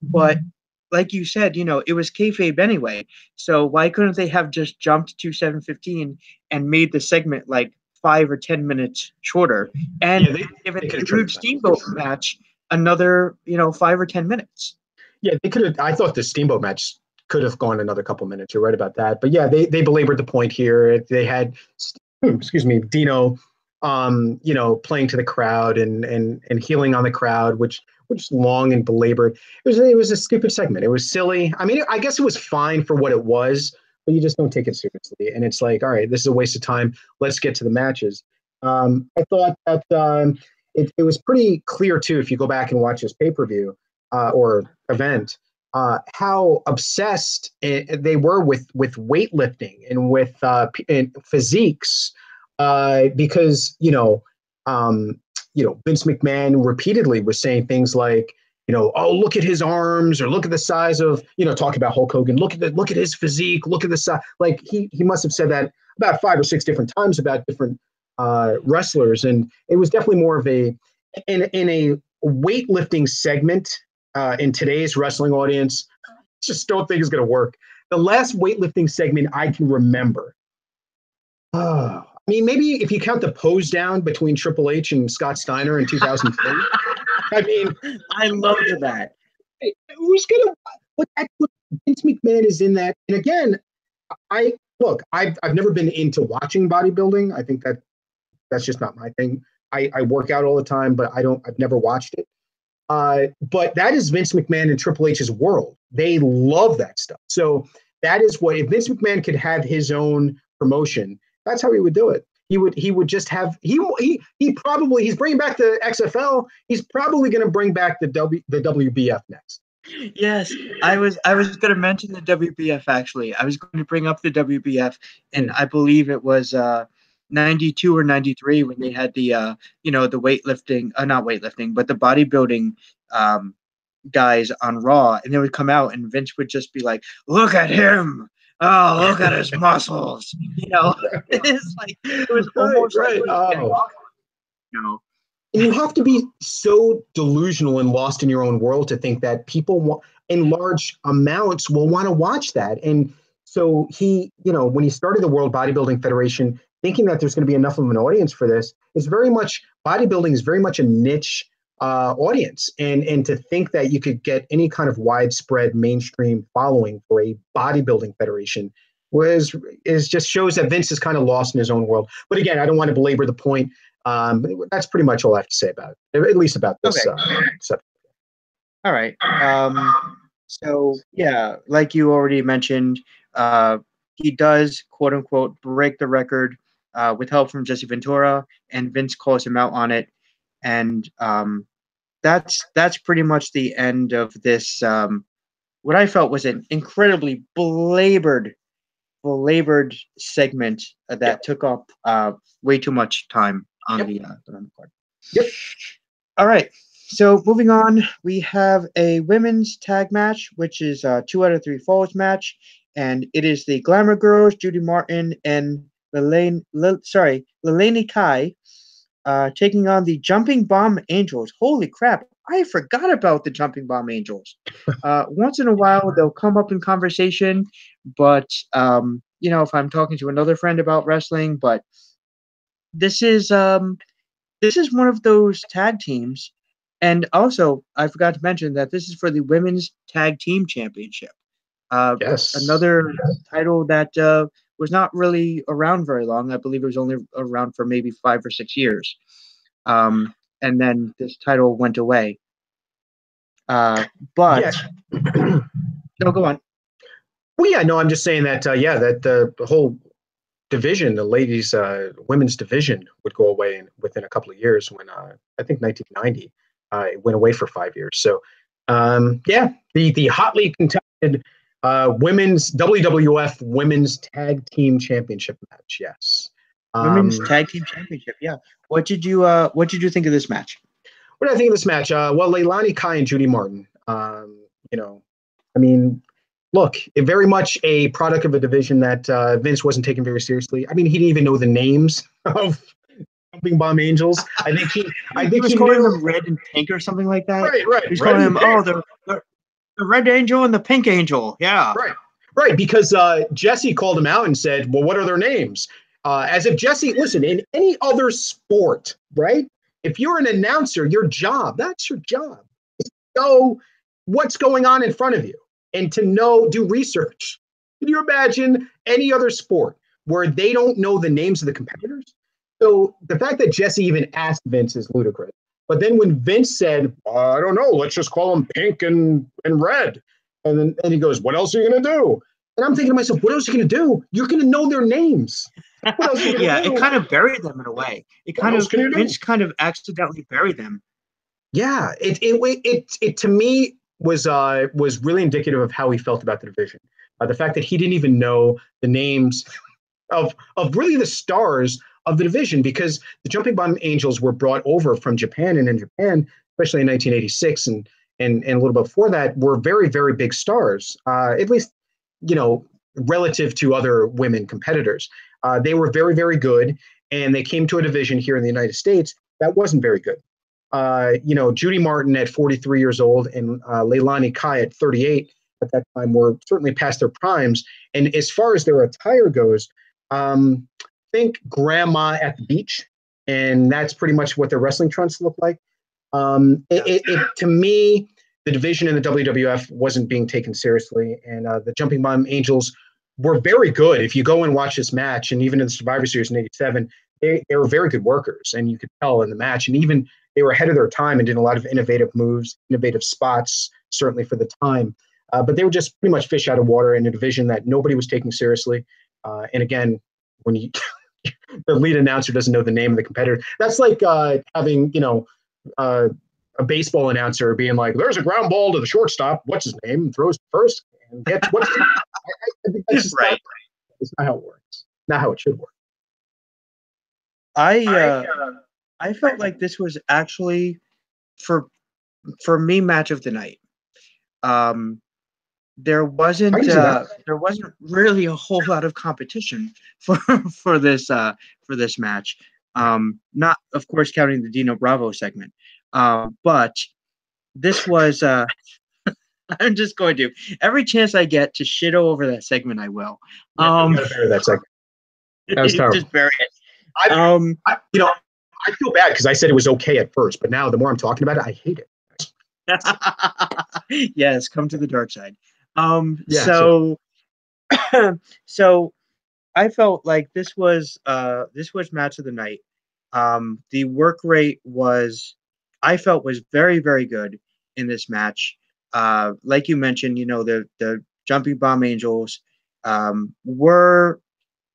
but like you said, it was kayfabe anyway, so why couldn't they have just jumped to 715 and made the segment like 5 or 10 minutes shorter, and given the Rude Steamboat match another 5 or 10 minutes? Yeah, they could have. I thought the Steamboat match could have gone another couple minutes. You're right about that. But yeah, they belabored the point here. They had, Dino, playing to the crowd and healing on the crowd, which long and belabored. It was a stupid segment. It was silly. I mean, I guess it was fine for what it was, but you just don't take it seriously. And it's like, all right, this is a waste of time. Let's get to the matches. I thought that it was pretty clear, too, if you go back and watch this pay-per-view or event, how obsessed they were with weightlifting and with physiques because, Vince McMahon repeatedly was saying things like, oh, look at his arms, or look at the size of, talking about Hulk Hogan, look at his physique, look at the size. Like he must have said that about 5 or 6 different times about different wrestlers. And it was definitely more of in a weightlifting segment in today's wrestling audience. I just don't think it's going to work. The last weightlifting segment I can remember, I mean, maybe if you count the pose down between Triple H and Scott Steiner in 2003. I mean, I loved that. Who's gonna? What Vince McMahon is in that? And again, I've never been into watching bodybuilding. I think that's just not my thing. I work out all the time, but I've never watched it. But that is Vince McMahon and Triple H's world. They love that stuff. So that is what, if Vince McMahon could have his own promotion, that's how he would do it. He would just have, he's bringing back the XFL. He's probably going to bring back the WBF next. Yes, I was going to mention the WBF, actually. I was going to bring up the WBF, and I believe it was 92 or 93 when they had the the weightlifting, not weightlifting, but the bodybuilding guys on Raw, and they would come out and Vince would just be like, "Look at him! Oh, look at his muscles!" It's like it was almost right. like And you have to be so delusional and lost in your own world to think that people in large amounts will want to watch that. And so he, when he started the World Bodybuilding Federation, thinking that there's going to be enough of an audience for this, bodybuilding is very much a niche audience. And to think that you could get any kind of widespread mainstream following for a bodybuilding federation just shows that Vince is kind of lost in his own world. But again, I don't want to belabor the point. That's pretty much all I have to say about it, at least about this subject. All right. So yeah, like you already mentioned, he does quote unquote break the record with help from Jesse Ventura, and Vince calls him out on it, and that's pretty much the end of this. What I felt was an incredibly belabored segment that took up way too much time on the card. Yep. All right. So moving on, we have a women's tag match, which is a 2 out of 3 falls match, and it is the Glamour Girls, Judy Martin and Leilani Kai, taking on the Jumping Bomb Angels. Holy crap! I forgot about the Jumping Bomb Angels. Once in a while, they'll come up in conversation, but if I'm talking to another friend about wrestling, but this is one of those tag teams. And also, I forgot to mention that this is for the Women's Tag Team Championship. Yes. Another title that was not really around very long. I believe it was only around for maybe 5 or 6 years. And then this title went away. But no, go on. Well, yeah, no, I'm just saying that, that the whole division, the ladies, women's division would go away within a couple of years when I think 1990. It went away for 5 years. So, the hotly contested women's WWF Women's Tag Team Championship match. Yes, Women's Tag Team Championship. Yeah. What did you think of this match? What did I think of this match? Well, Leilani Kai and Judy Martin. Look, very much a product of a division that Vince wasn't taking very seriously. I mean, he didn't even know the names of Jumping Bomb Angels. I think he was calling them Red and Pink or something like that. Right. He's calling them the Red Angel and the Pink Angel. Yeah. Right. Because Jesse called him out and said, "Well, what are their names?" As if Jesse, listen, in any other sport, right? If you're an announcer, that's your job, is to know what's going on in front of you and to do research. Can you imagine any other sport where they don't know the names of the competitors? So the fact that Jesse even asked Vince is ludicrous. But then when Vince said, "I don't know, let's just call them Pink and Red," and he goes, "What else are you going to do?" And I'm thinking to myself, what else are you going to do? You're going to know their names. What else are you going to do? It kind of buried them in a way. Vince kind of accidentally buried them. Yeah, it to me was really indicative of how he felt about the division. The fact that he didn't even know the names of really the stars of the division, because the Jumping Bomb Angels were brought over from Japan, and in Japan, especially in 1986 and a little bit before that, were very, very big stars, at least, relative to other women competitors. They were very, very good, and they came to a division here in the United States that wasn't very good. Judy Martin at 43 years old and Leilani Kai at 38 at that time were certainly past their primes. And as far as their attire goes, think grandma at the beach, and that's pretty much what their wrestling trunks look like. To me, the division in the WWF wasn't being taken seriously, and the Jumping Bomb Angels were very good. If you go and watch this match, and even in the Survivor Series in '87, they were very good workers, and you could tell in the match. And even they were ahead of their time and did a lot of innovative moves, innovative spots, certainly for the time. But they were just pretty much fish out of water in a division that nobody was taking seriously. And again, when the lead announcer doesn't know the name of the competitor, that's like having a baseball announcer being like, "There's a ground ball to the shortstop. What's his name?" And throws first and gets what's. I think that's just right. It's not how it works. Not how it should work. I felt like this was actually for me match of the night. There wasn't really a whole lot of competition for for this match. Not of course counting the Dino Bravo segment, but this was. I'm just going to every chance I get to shit over that segment, I will. That segment. That was terrible. Just bury it. I feel bad because I said it was okay at first, but now the more I'm talking about it, I hate it. Yes, come to the dark side. Yeah, so so I felt like this was match of the night. The work rate I felt was very, very good in this match. Like you mentioned, the Jumping Bomb Angels were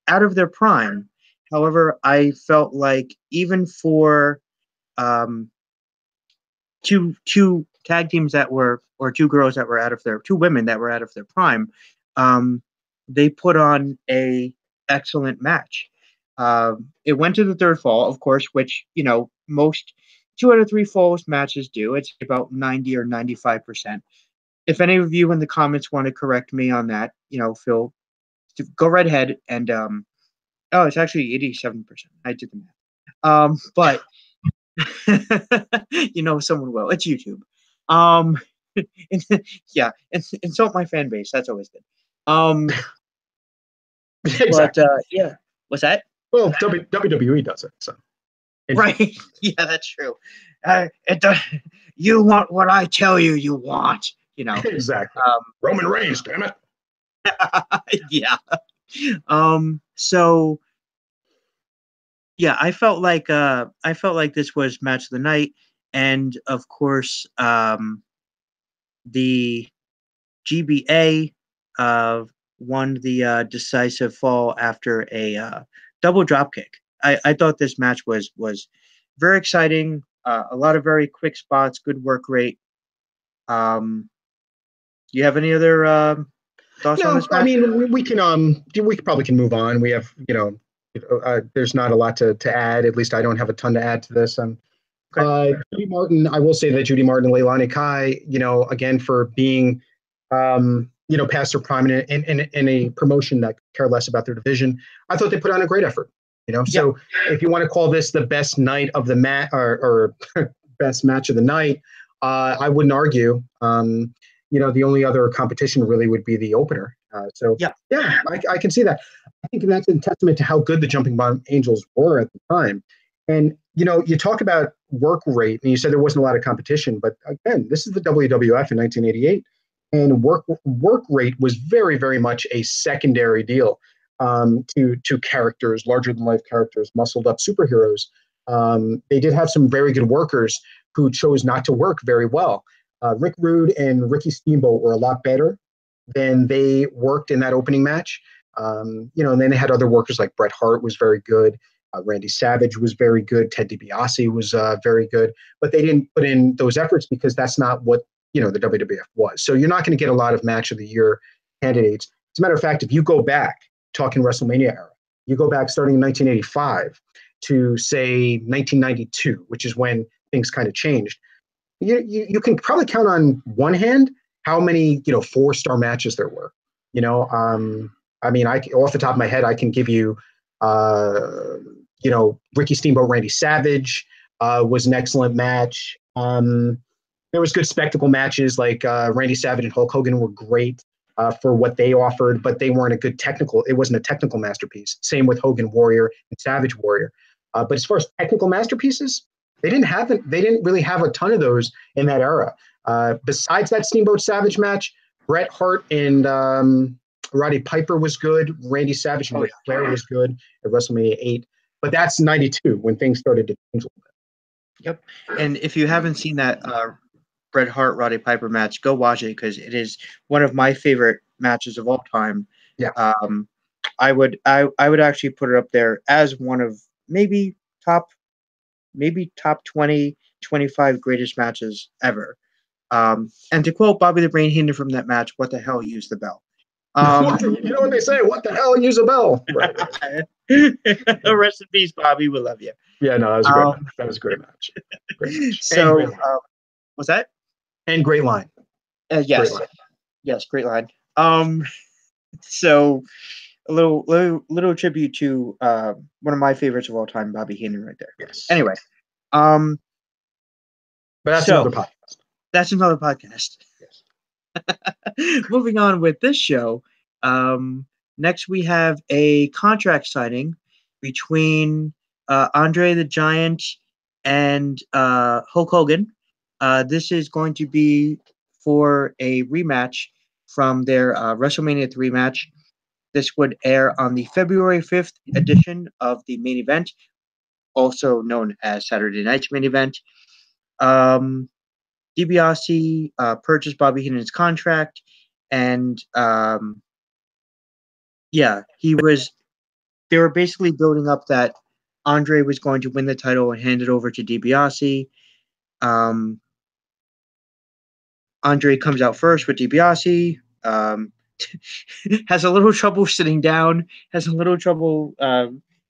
out of their prime. However, I felt like even for two tag teams or two girls that were two women that were out of their prime, they put on a excellent match. It went to the third fall, of course, which most 2 out of 3 falls matches do. It's about 90 or 95%. If any of you in the comments want to correct me on that, feel go right ahead and it's actually 87%. I did the math. But someone will. It's YouTube. Yeah, insult my fan base. That's always good. Exactly. But yeah, what's that? Well, WWE does it, so. Right. Yeah, that's true. You want what I tell you you want. Exactly. Roman Reigns, damn it. Yeah. So yeah, I felt like this was match of the night, and of course, the GBA won the decisive fall after a double dropkick. I thought this match was very exciting. A lot of very quick spots, good work rate. You have any other thoughts on this match? I mean, we probably can move on. We have, there's not a lot to add. At least I don't have a ton to add to this. Judy Martin, I will say that Judy Martin and Leilani Kai, again, for being, past their prime in a promotion that care less about their division, I thought they put on a great effort. So if you want to call this the best night of the match or best match of the night, I wouldn't argue. The only other competition really would be the opener. I can see that. I think that's a testament to how good the Jumping Bomb Angels were at the time. And, you talk about work rate, and you said there wasn't a lot of competition, but again, this is the WWF in 1988, and work rate was very, very much a secondary deal to characters, larger than life characters, muscled up superheroes. They did have some very good workers who chose not to work very well. Rick Rude and Ricky Steamboat were a lot better than they worked in that opening match. And then they had other workers like Bret Hart was very good. Randy Savage was very good. Ted DiBiase was very good. But they didn't put in those efforts because that's not what, the WWF was. So you're not going to get a lot of match of the year candidates. As a matter of fact, if you go back, talking WrestleMania era, you go back starting in 1985 to, say, 1992, which is when things kind of changed. You can probably count on one hand how many 4-star matches there were. Off the top of my head, I can give you Ricky Steamboat, Randy Savage was an excellent match. There was good spectacle matches like Randy Savage and Hulk Hogan were great for what they offered, but they weren't it wasn't a technical masterpiece. Same with Hogan Warrior and Savage Warrior. But as far as technical masterpieces, they didn't really have a ton of those in that era. Besides that Steamboat Savage match, Bret Hart and Roddy Piper was good. Randy Savage and Ric Flair was good at WrestleMania 8. But that's 92 when things started to change a little bit. Yep. And if you haven't seen that Bret Hart Roddy Piper match, go watch it because it is one of my favorite matches of all time. Yeah. I would actually put it up there as one of maybe top 20, 25 greatest matches ever. And to quote Bobby the Brain Heenan from that match, what the hell, use the bell. You know what they say? What the hell? Use a bell. Right. Rest in peace, Bobby. We love you. Yeah, no, that was a great match. That was a great match. Great match. So, what's that? And great line. Yes. Great line. Yes, great line. So a little tribute to one of my favorites of all time, Bobby Heenan, right there. Yes. Anyway, but that's another podcast. That's another podcast. Yes. Moving on with this show. Next, we have a contract signing between Andre the Giant and Hulk Hogan. This is going to be for a rematch from their WrestleMania 3 match. This would air on the February 5th edition of the main event, also known as Saturday Night's main event. DiBiase purchased Bobby Heenan's contract, and they were basically building up that Andre was going to win the title and hand it over to DiBiase. Andre comes out first with DiBiase, has a little trouble sitting down, has a little trouble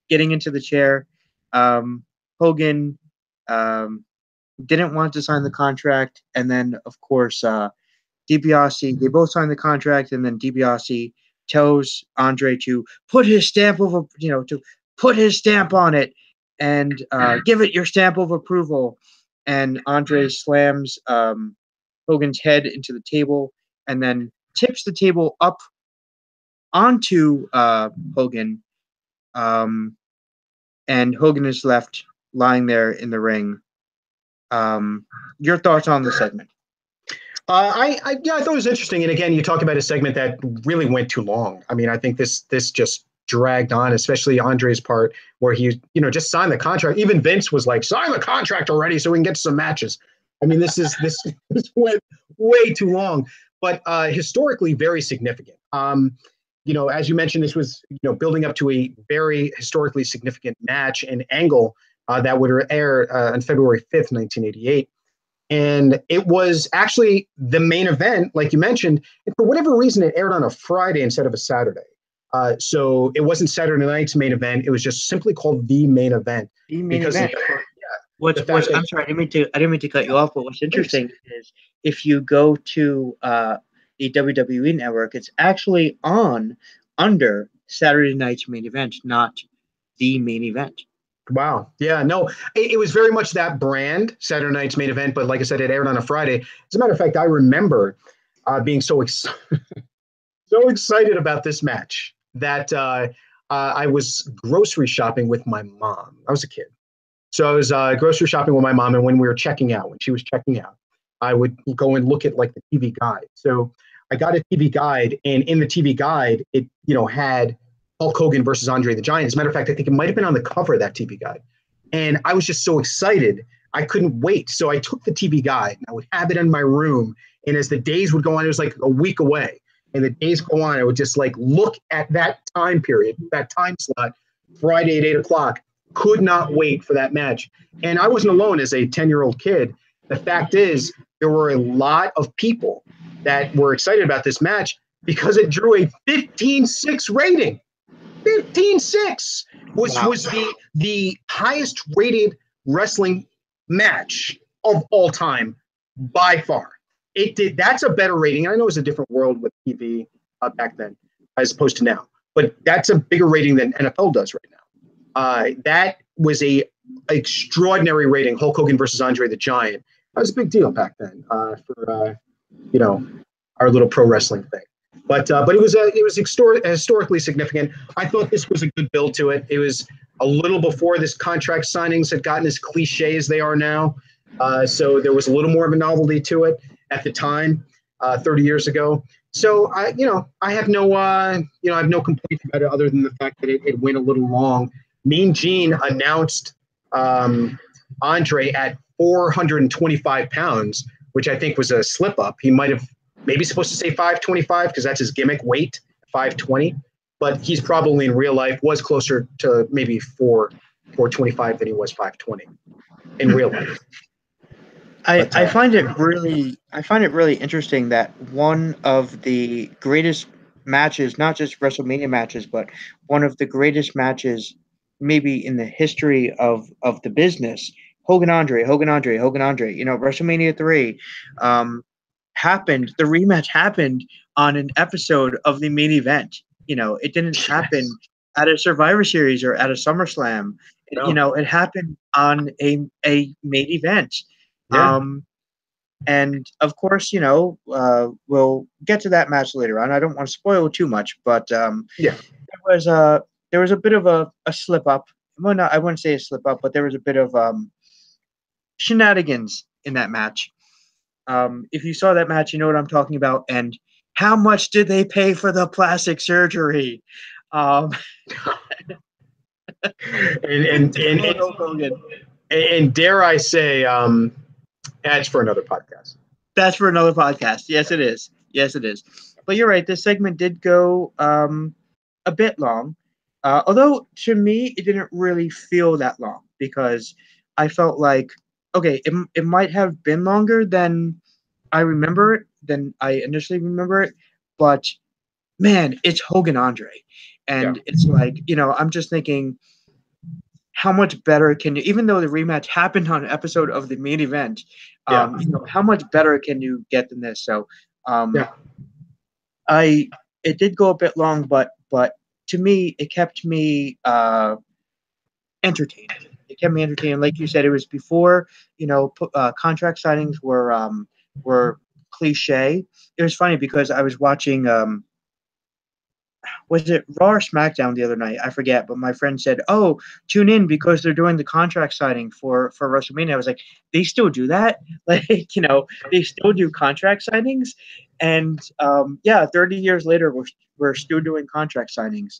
getting into the chair. Hogan didn't want to sign the contract, and then, of course, DiBiase, they both signed the contract, and then DiBiase tells Andre to put his stamp on it and give it your stamp of approval. And Andre slams Hogan's head into the table and then tips the table up onto Hogan. And Hogan is left lying there in the ring. Your thoughts on the segment? I thought it was interesting. And again, you talked about a segment that really went too long. I mean, I think this just dragged on, especially Andre's part, where he, just signed the contract. Even Vince was like, sign the contract already so we can get to some matches. I mean, this went way too long, but historically very significant. As you mentioned, this was, building up to a very historically significant match and angle that would air on February 5th, 1988. And it was actually the main event, like you mentioned. And for whatever reason, it aired on a Friday instead of a Saturday. So it wasn't Saturday night's main event. It was just simply called the main event. The main event. I'm sorry, I didn't mean to cut you off, but what's interesting is if you go to the WWE Network, it's actually under Saturday night's main event, not the main event. Wow. Yeah, no, it was very much that brand, Saturday night's main event. But like I said, it aired on a Friday. As a matter of fact, I remember being so excited about this match that I was grocery shopping with my mom. I was a kid. So I was grocery shopping with my mom. And when we were checking out, when she was checking out, I would go and look at like the TV guide. So I got a TV guide, and in the TV guide, it, had Hulk Hogan versus Andre the Giant. As a matter of fact, I think it might have been on the cover of that TV guide. And I was just so excited. I couldn't wait. So I took the TV guide and I would have it in my room. And as the days would go on, it was like a week away. And the days go on, I would just like look at that time period, that time slot, Friday at 8 o'clock. Could not wait for that match. And I wasn't alone as a 10-year-old kid. The fact is, there were a lot of people that were excited about this match because it drew a 15-6 rating. 15-6 was the highest rated wrestling match of all time by far. It did. That's a better rating. I know it was a different world with TV back then as opposed to now, but that's a bigger rating than NFL does right now. That was a extraordinary rating. Hulk Hogan versus Andre the Giant. That was a big deal back then for our little pro wrestling thing. But it was historically significant. I thought this was a good build to it. It was a little before this contract signings had gotten as cliche as they are now. So there was a little more of a novelty to it at the time, 30 years ago. So I have no complaints about it other than the fact that it went a little long. Mean Gene announced Andre at 425 pounds, which I think was a slip up. He might have maybe supposed to say 525 because that's his gimmick weight, 520. But he's probably in real life was closer to maybe 425 than he was 520 in real life. I find it really interesting that one of the greatest matches, not just WrestleMania matches, but one of the greatest matches maybe in the history of the business. Hogan Andre, Hogan Andre, Hogan Andre. You know, WrestleMania 3 happened. The rematch happened on an episode of the main event. You know, it didn't happen at a Survivor Series or at a SummerSlam. No. You know, it happened on a main event. Yeah. And of course, you know, we'll get to that match later on. I don't want to spoil too much, but there was a bit of a slip up. Well, no, I wouldn't say a slip up, but there was a bit of shenanigans in that match. If you saw that match, you know what I'm talking about. And how much did they pay for the plastic surgery? and dare I say, that's for another podcast. That's for another podcast. Yes, it is. Yes, it is. But you're right. This segment did go a bit long. Although to me, it didn't really feel that long because I felt like, okay, it might have been longer than I remember it, than I initially remember it. But man, it's Hogan Andre. And it's like, you know, I'm just thinking, how much better can you, even though the rematch happened on an episode of the main event, you know, how much better can you get than this? So, it did go a bit long, but to me, it kept me entertained. It kept me entertained. Like you said, it was before, you know, contract signings were cliche. It was funny because I was watching, was it Raw or SmackDown the other night? I forget, but my friend said, "Oh, tune in because they're doing the contract signing for WrestleMania." I was like, "They still do that? Like, you know, they still do contract signings?" And 30 years later, we're still doing contract signings.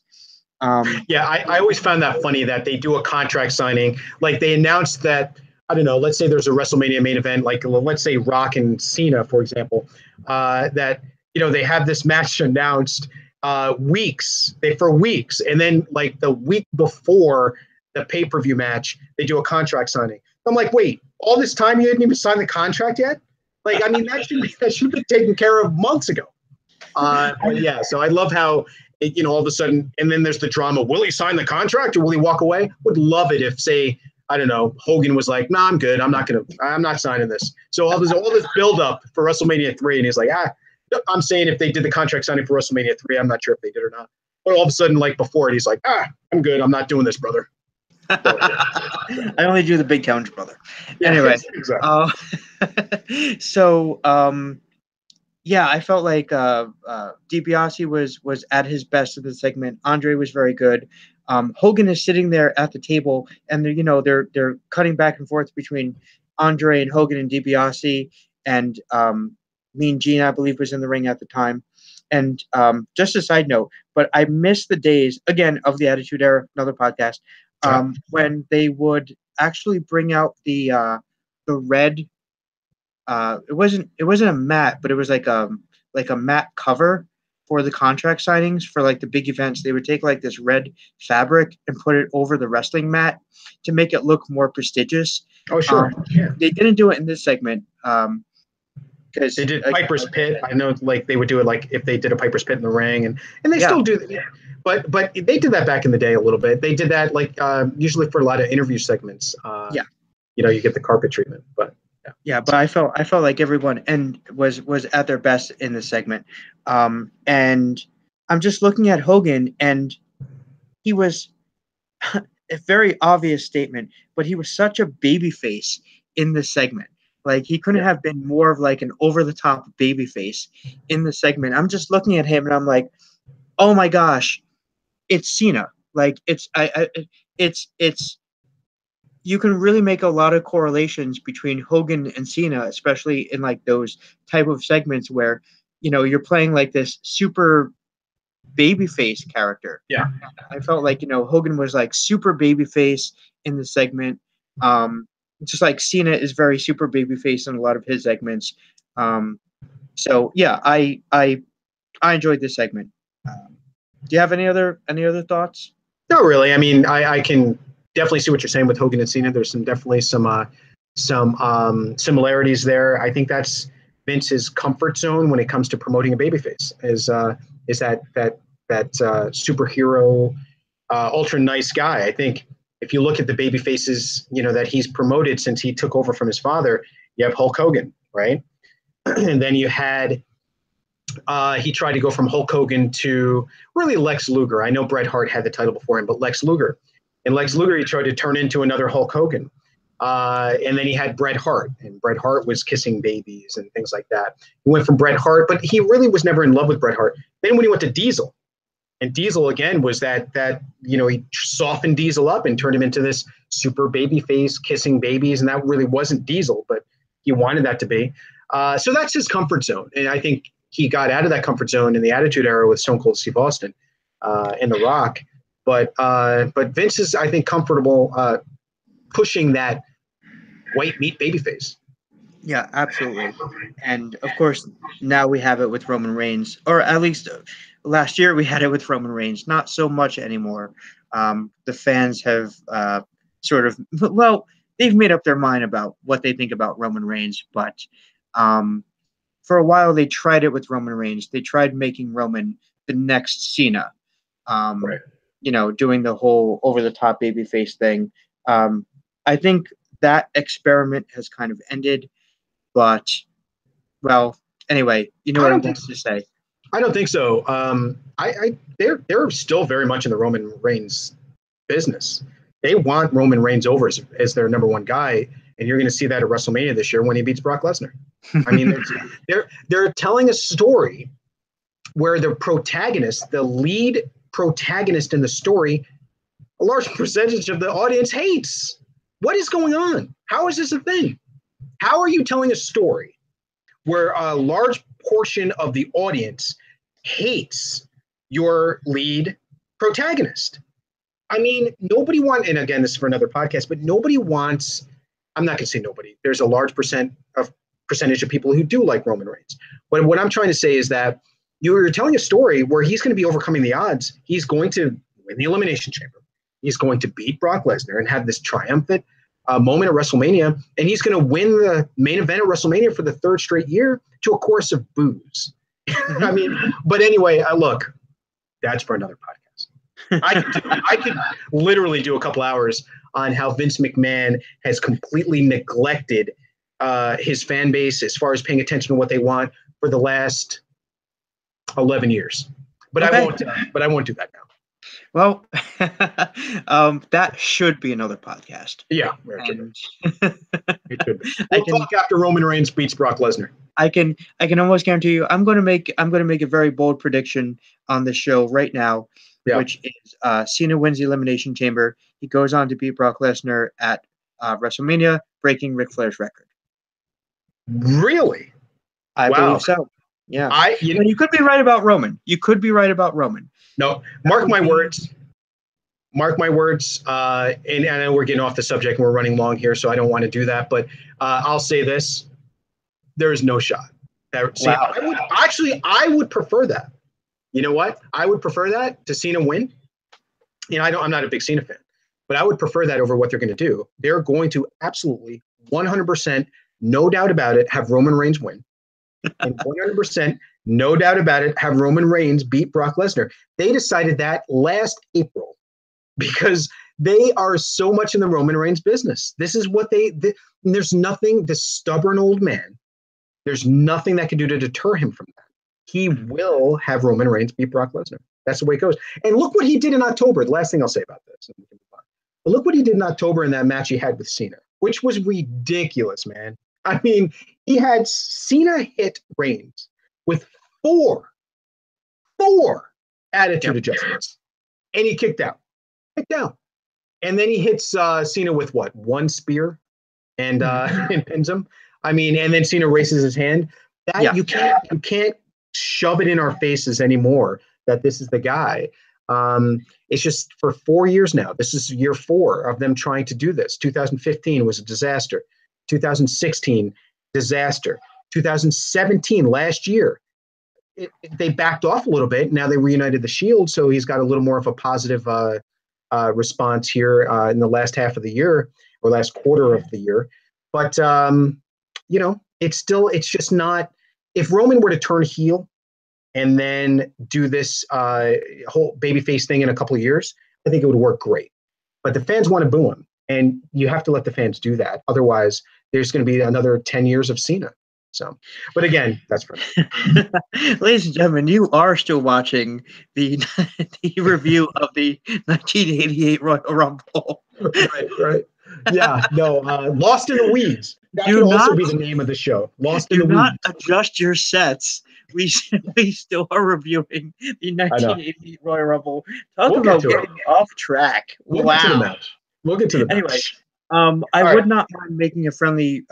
I always found that funny that they do a contract signing. Like they announced that, I don't know, let's say there's a WrestleMania main event, like let's say Rock and Cena, for example, that, you know, they have this match announced weeks, and then like the week before the pay-per-view match, they do a contract signing. I'm like, wait, all this time you hadn't even signed the contract yet? Like, I mean, that should be taken care of months ago. So I love how, you know, all of a sudden, and then there's the drama. Will he sign the contract or will he walk away? Would love it if, say, I don't know, Hogan was like, "Nah, I'm good. I'm not signing this." So all this build up for WrestleMania 3, and he's like, I'm saying if they did the contract signing for WrestleMania 3, I'm not sure if they did or not. But all of a sudden, like before it, he's like, I'm good. I'm not doing this, brother. So, I only do the big challenge, brother. Yeah, anyway, exactly. I felt like DiBiase was at his best in the segment. Andre was very good. Hogan is sitting there at the table, and they're cutting back and forth between Andre and Hogan and DiBiase, and Mean Gene, I believe, was in the ring at the time. And just a side note, but I miss the days again of the Attitude Era, another podcast, when they would actually bring out the red. It wasn't a mat, but it was like a mat cover for the contract signings for like the big events. They would take like this red fabric and put it over the wrestling mat to make it look more prestigious. Oh, sure. They didn't do it in this segment. Because they did Piper's Pit. I know, like they would do it like if they did a Piper's Pit in the ring, and they still do that. But they did that back in the day a little bit. They did that like usually for a lot of interview segments. You get the carpet treatment, but. But I felt like everyone was at their best in this segment, and I'm just looking at Hogan, and he was a very obvious statement, but he was such a babyface in this segment. Like he couldn't have been more of like an over-the-top babyface in the segment. I'm just looking at him, and I'm like, oh my gosh, it's Cena. Like it's you can really make a lot of correlations between Hogan and Cena, especially in like those type of segments where, you're playing like this super babyface character. Yeah. I felt like, Hogan was like super babyface in the segment. Just like Cena is very super babyface in a lot of his segments. I enjoyed this segment. Do you have any other thoughts? No, really. I mean, I can definitely see what you're saying with Hogan and Cena. There's definitely some similarities there. I think that's Vince's comfort zone when it comes to promoting a babyface. Is that superhero, ultra nice guy. I think if you look at the baby faces, that he's promoted since he took over from his father, you have Hulk Hogan, right? And then you had, he tried to go from Hulk Hogan to really Lex Luger. I know Bret Hart had the title before him, but Lex Luger. And Lex Luger, he tried to turn into another Hulk Hogan. And then he had Bret Hart, and Bret Hart was kissing babies and things like that. He went from Bret Hart, but he really was never in love with Bret Hart. Then when he went to Diesel, and Diesel again was that he softened Diesel up and turned him into this super baby face kissing babies, and that really wasn't Diesel, but he wanted that to be. So that's his comfort zone, and I think he got out of that comfort zone in the Attitude Era with Stone Cold Steve Austin and The Rock. But Vince is, I think, comfortable pushing that white meat babyface. Yeah, absolutely. And of course, now we have it with Roman Reigns, or at least last year we had it with Roman Reigns. Not so much anymore. The fans have they've made up their mind about what they think about Roman Reigns, but for a while they tried it with Roman Reigns. They tried making Roman the next Cena, Right. Doing the whole over-the-top babyface thing. I think that experiment has kind of ended, but, well, anyway, what I'm going to say. I don't think so. They're still very much in the Roman Reigns business. They want Roman Reigns over as their number one guy, and you're going to see that at WrestleMania this year when he beats Brock Lesnar. I mean, they're telling a story where the protagonist, the lead protagonist in the story, a large percentage of the audience hates. What is going on? How is this a thing? How are you telling a story where a large portion of the audience hates your lead protagonist? I mean, nobody wants, and again, this is for another podcast, but nobody wants, I'm not going to say nobody. There's a large percentage of people who do like Roman Reigns. But what I'm trying to say is that you're telling a story where he's going to be overcoming the odds. He's going to win the Elimination Chamber. He's going to beat Brock Lesnar and have this triumphant moment at WrestleMania, and he's going to win the main event at WrestleMania for the third straight year to a course of booze. I mean, but anyway, look, that's for another podcast. I could literally do a couple hours on how Vince McMahon has completely neglected his fan base as far as paying attention to what they want for the last 11 years. But okay. I won't do that now. Well, that should be another podcast. Yeah, it should be. We'll talk after Roman Reigns beats Brock Lesnar. I can almost guarantee you I'm going to make a very bold prediction on the show right now, which is Cena wins the Elimination Chamber. He goes on to beat Brock Lesnar at WrestleMania, breaking Ric Flair's record. Really? I believe so. Yeah. You could be right about Roman. No, mark my words. Mark my words. And I know we're getting off the subject and we're running long here, so I don't want to do that. But I'll say this: there is no shot. Wow. I would prefer that. You know what? I would prefer that to Cena win. I'm not a big Cena fan, but I would prefer that over what they're going to do. They're going to absolutely 100%, no doubt about it, have Roman Reigns win. And 100%, no doubt about it, have Roman Reigns beat Brock Lesnar. They decided that last April because they are so much in the Roman Reigns business. This is what there's nothing, this stubborn old man, there's nothing that can do to deter him from that. He will have Roman Reigns beat Brock Lesnar. That's the way it goes. And look what he did in October. The last thing I'll say about this. But look what he did in October in that match he had with Cena, which was ridiculous, man. I mean, he had Cena hit Reigns with four attitude adjustments, and he kicked out. And then he hits Cena with what? One spear and pins him. I mean, and then Cena raises his hand. You can't shove it in our faces anymore that this is the guy. It's just for 4 years now. This is year 4 of them trying to do this. 2015 was a disaster. 2016, disaster. 2017, last year, they backed off a little bit. Now they reunited the Shield, so he's got a little more of a positive response here in the last half of the year or last quarter of the year. But, it's just not. If Roman were to turn heel and then do this whole babyface thing in a couple of years, I think it would work great. But the fans want to boo him, and you have to let the fans do that. Otherwise, there's going to be another 10 years of Cena. So, but again, that's for me. Ladies and gentlemen, you are still watching the the review of the 1988 Royal Rumble. Right. Yeah, no, Lost in the Weeds. That could also be the name of the show. Lost in the Weeds. Do not adjust your sets. We still are reviewing the 1988 Royal Rumble. Talk about getting off track. We'll get to the match. We'll get to the match. Anyway, I would not mind making a friendly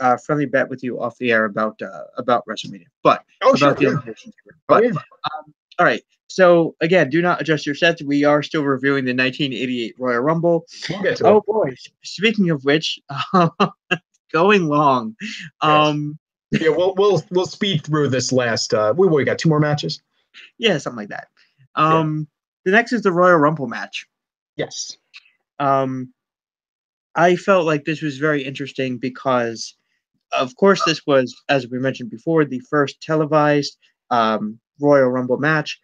bet with you off the air about WrestleMania, but about the elimination chamber. But all right. So again, do not adjust your sets. We are still reviewing the 1988 Royal Rumble. We'll get to it. Boy! Speaking of which, going long. Yeah, we'll speed through this last. We got 2 more matches. Yeah, something like that. The next is the Royal Rumble match. Yes. I felt like this was very interesting because, of course, this was, as we mentioned before, the first televised Royal Rumble match.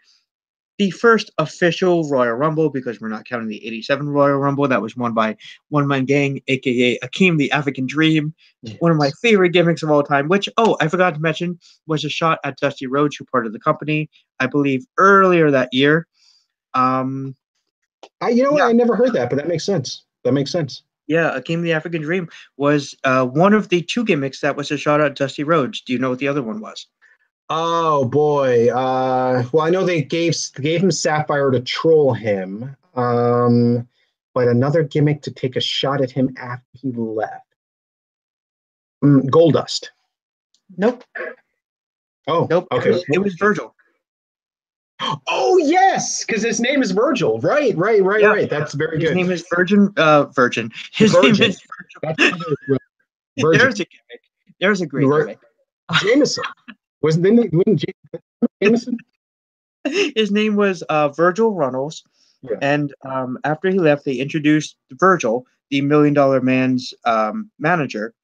The first official Royal Rumble, because we're not counting the 87 Royal Rumble that was won by One Man Gang, a.k.a. Akeem the African Dream, one of my favorite gimmicks of all time, which, I forgot to mention, was a shot at Dusty Rhodes, who part of the company, I believe, earlier that year. I never heard that, but that makes sense. Yeah, Akeem the African Dream was one of the 2 gimmicks that was a shot at Dusty Rhodes. Do you know what the other one was? Oh boy. Well, I know they gave him Sapphire to troll him. But another gimmick to take a shot at him after he left. Goldust. Nope. Oh, nope. Okay. It was Virgil. Oh yes, because his name is Virgil. Right. That's very good. His name is Virgin. His name is Virgil. There's a gimmick. There's a great gimmick. Jameson. Wasn't Jameson? His name was Virgil Runnels. Yeah. And after he left, they introduced Virgil, the $1 Million Man's manager,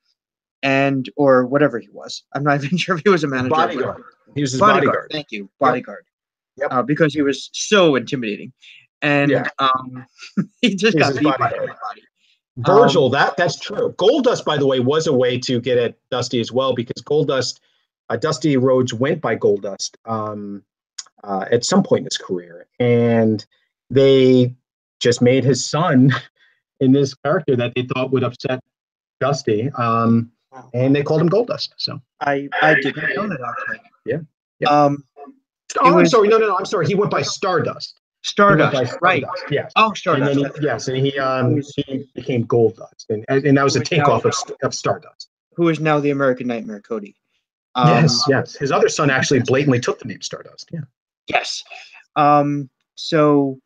or whatever he was. I'm not even sure if he was a manager. Bodyguard. He was his bodyguard. Thank you, bodyguard. Yep. Because he was so intimidating, and he just got beat by everybody. Virgil, that's true. Goldust, by the way, was a way to get at Dusty as well, because Goldust, Dusty Rhodes went by Goldust at some point in his career, and they just made his son in this character that they thought would upset Dusty, and they called him Goldust. So I didn't know that actually. Yeah. I'm sorry. No. I'm sorry. He went by Stardust. Stardust, right? Yes. Oh, Stardust. And he became Goldust, and that was a takeoff of Stardust. Who is now the American Nightmare, Cody? Yes. His other son actually blatantly took the name Stardust. Yeah. Yes. So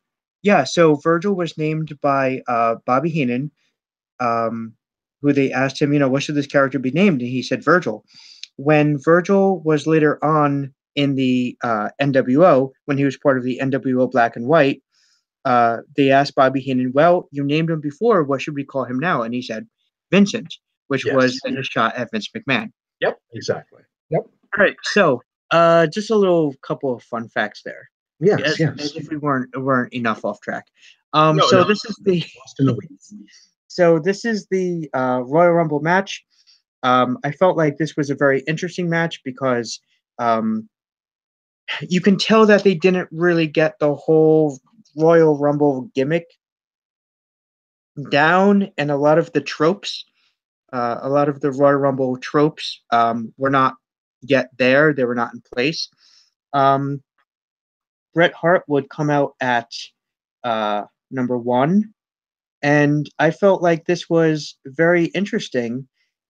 Virgil was named by Bobby Heenan, who they asked him, what should this character be named? And he said Virgil. When Virgil was later on in the NWO, when he was part of the NWO Black and White, they asked Bobby Heenan, well, you named him before, what should we call him now? And he said Vincent, which was a shot at Vince McMahon. Yep, exactly. Yep. All right, so just a little couple of fun facts there. Yes. As if we weren't enough off track. This is the this is the Royal Rumble match. I felt like this was a very interesting match because you can tell that they didn't really get the whole Royal Rumble gimmick down, and a lot of the tropes, a lot of the Royal Rumble tropes were not yet there. They were not in place. Bret Hart would come out at number 1, and I felt like this was very interesting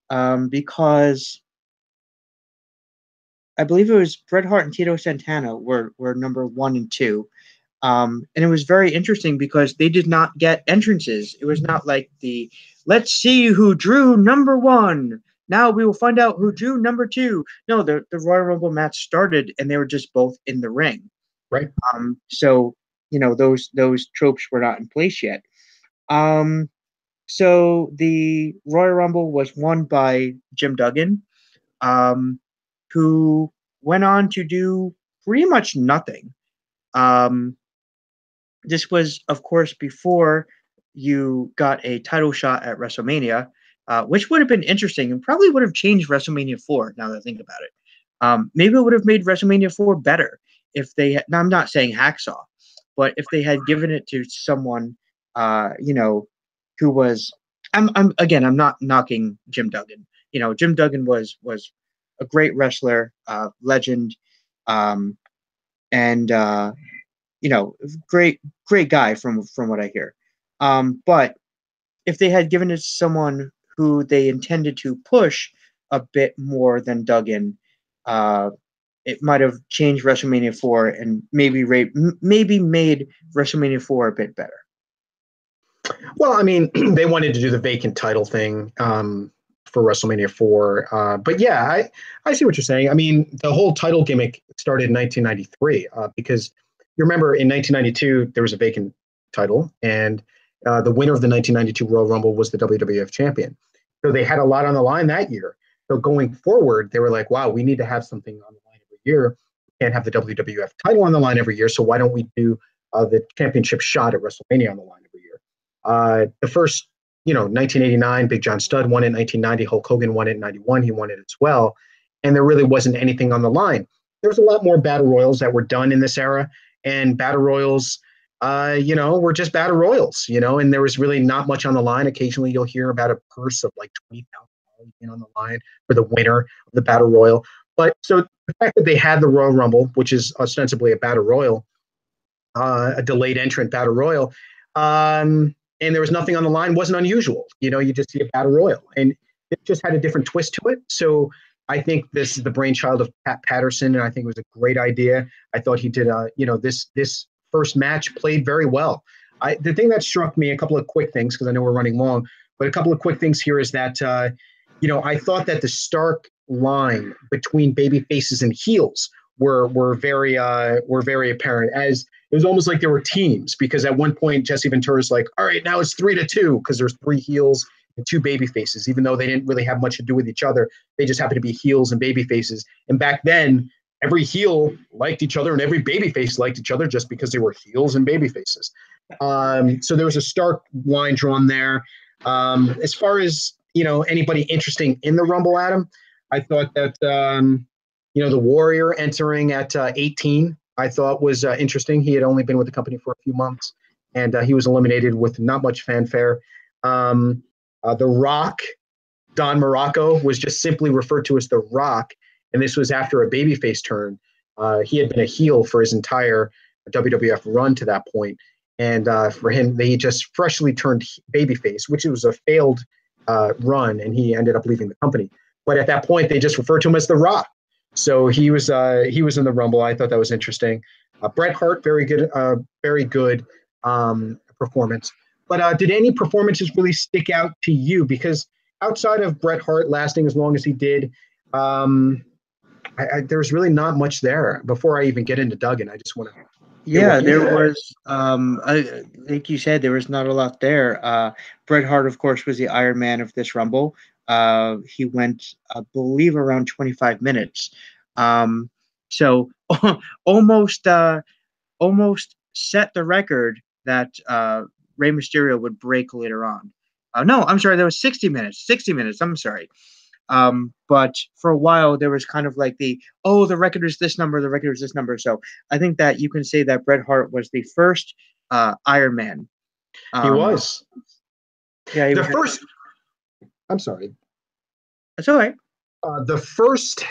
because I believe it was Bret Hart and Tito Santana were number 1 and 2. And it was very interesting because they did not get entrances. It was not like let's see who drew number 1. Now we will find out who drew number 2. No, the Royal Rumble match started and they were just both in the ring. Right. So, those tropes were not in place yet. So the Royal Rumble was won by Jim Duggan. who went on to do pretty much nothing. This was, of course, before you got a title shot at WrestleMania, which would have been interesting and probably would have changed WrestleMania 4, now that I think about it. Maybe it would have made WrestleMania 4 better if they had, now I'm not saying Hacksaw, but if they had given it to someone, who was, I'm not knocking Jim Duggan. Jim Duggan was a great wrestler, legend, and great guy from what I hear. But if they had given it to someone who they intended to push a bit more than Duggan, it might have changed WrestleMania 4 and maybe made WrestleMania 4 a bit better. Well, I mean, they wanted to do the vacant title thing for WrestleMania 4. But yeah, I see what you're saying. I mean, the whole title gimmick started in 1993 because you remember in 1992, there was a vacant title, and the winner of the 1992 Royal Rumble was the WWF champion. So they had a lot on the line that year. So going forward, they were like, wow, we need to have something on the line every year. We can't have the WWF title on the line every year. So why don't we do the championship shot at WrestleMania on the line every year? The first, 1989, Big John Studd won it. 1990, Hulk Hogan won it. 91, he won it as well. And there really wasn't anything on the line. There was a lot more battle royals that were done in this era. And battle royals, were just battle royals, and there was really not much on the line. Occasionally you'll hear about a purse of like $20,000 on the line for the winner of the battle royal. But so the fact that they had the Royal Rumble, which is ostensibly a battle royal, a delayed entrant battle royal, and there was nothing on the line wasn't unusual. You just see a battle royal, and it just had a different twist to it. So I think this is the brainchild of Pat Patterson, and I think it was a great idea. I thought he did, this first match played very well. The thing that struck me, a couple of quick things, because I know we're running long, but a couple of quick things here is that, I thought that the stark line between baby faces and heels were very apparent, as it was almost like there were teams, because at one point Jesse Ventura's like, all right, now it's 3-2 because there's 3 heels and 2 baby faces, even though they didn't really have much to do with each other. They just happened to be heels and baby faces. And back then, every heel liked each other and every babyface liked each other just because they were heels and babyfaces. So there was a stark line drawn there. As far as, anybody interesting in the Rumble, Adam, I thought that, the Warrior entering at 18, I thought was interesting. He had only been with the company for a few months, and he was eliminated with not much fanfare. The Rock, Don Morocco, was just simply referred to as The Rock, and this was after a babyface turn. He had been a heel for his entire WWF run to that point, and for him, they just freshly turned babyface, which was a failed run, and he ended up leaving the company. But at that point, they just referred to him as The Rock. So he was in the Rumble. I thought that was interesting. Bret Hart, very good performance. But did any performances really stick out to you? Because outside of Bret Hart lasting as long as he did, there's really not much there. Before I even get into Duggan, I just want to. Yeah, there was, like you said, there was not a lot there. Bret Hart, of course, was the Iron Man of this Rumble. He went, I believe, around 25 minutes. So almost set the record that Rey Mysterio would break later on. No, I'm sorry, there was 60 minutes. 60 minutes, I'm sorry. But for a while, there was kind of like the record is this number, the record is this number. So I think that you can say that Bret Hart was the first Iron Man. He was. Yeah, the first. I'm sorry. That's all right. The first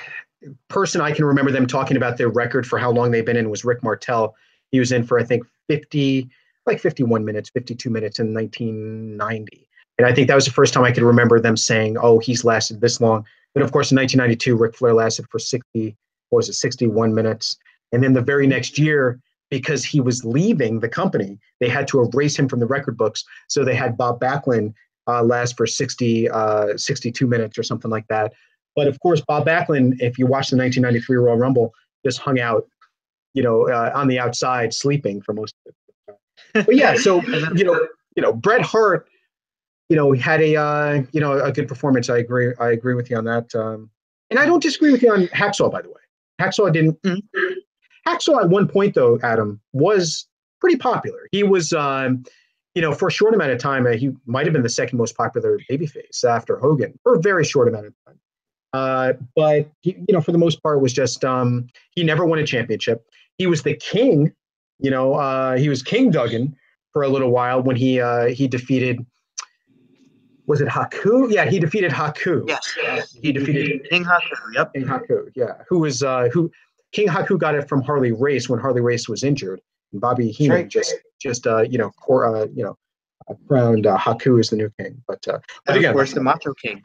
person I can remember them talking about their record for how long they've been in was Rick Martel. He was in for, I think, 51 minutes, 52 minutes in 1990. And I think that was the first time I could remember them saying, oh, he's lasted this long. But of course, in 1992, Ric Flair lasted for 61 minutes. And then the very next year, because he was leaving the company, they had to erase him from the record books. So they had Bob Backlund last for 62 minutes or something like that. But of course, Bob Backlund, if you watch the 1993 Royal Rumble, just hung out, on the outside sleeping for most of it. But yeah, so, Bret Hart, had a good performance. I agree with you on that. And I don't disagree with you on Hacksaw, by the way. Hacksaw didn't. Mhm. Hacksaw at one point, though, Adam, was pretty popular. He was, for a short amount of time, he might have been the second most popular babyface after Hogan for a very short amount of time. But he, for the most part, was just he never won a championship. He was the king. He was King Duggan for a little while when he defeated. Was it Haku? Yeah, he defeated Haku. Yes. He defeated King Haku. Yep. King Haku. Yeah, who King Haku got it from Harley Race when Harley Race was injured. And Bobby Heenan right. just crowned Haku as the new king. But again, of course, the Macho King.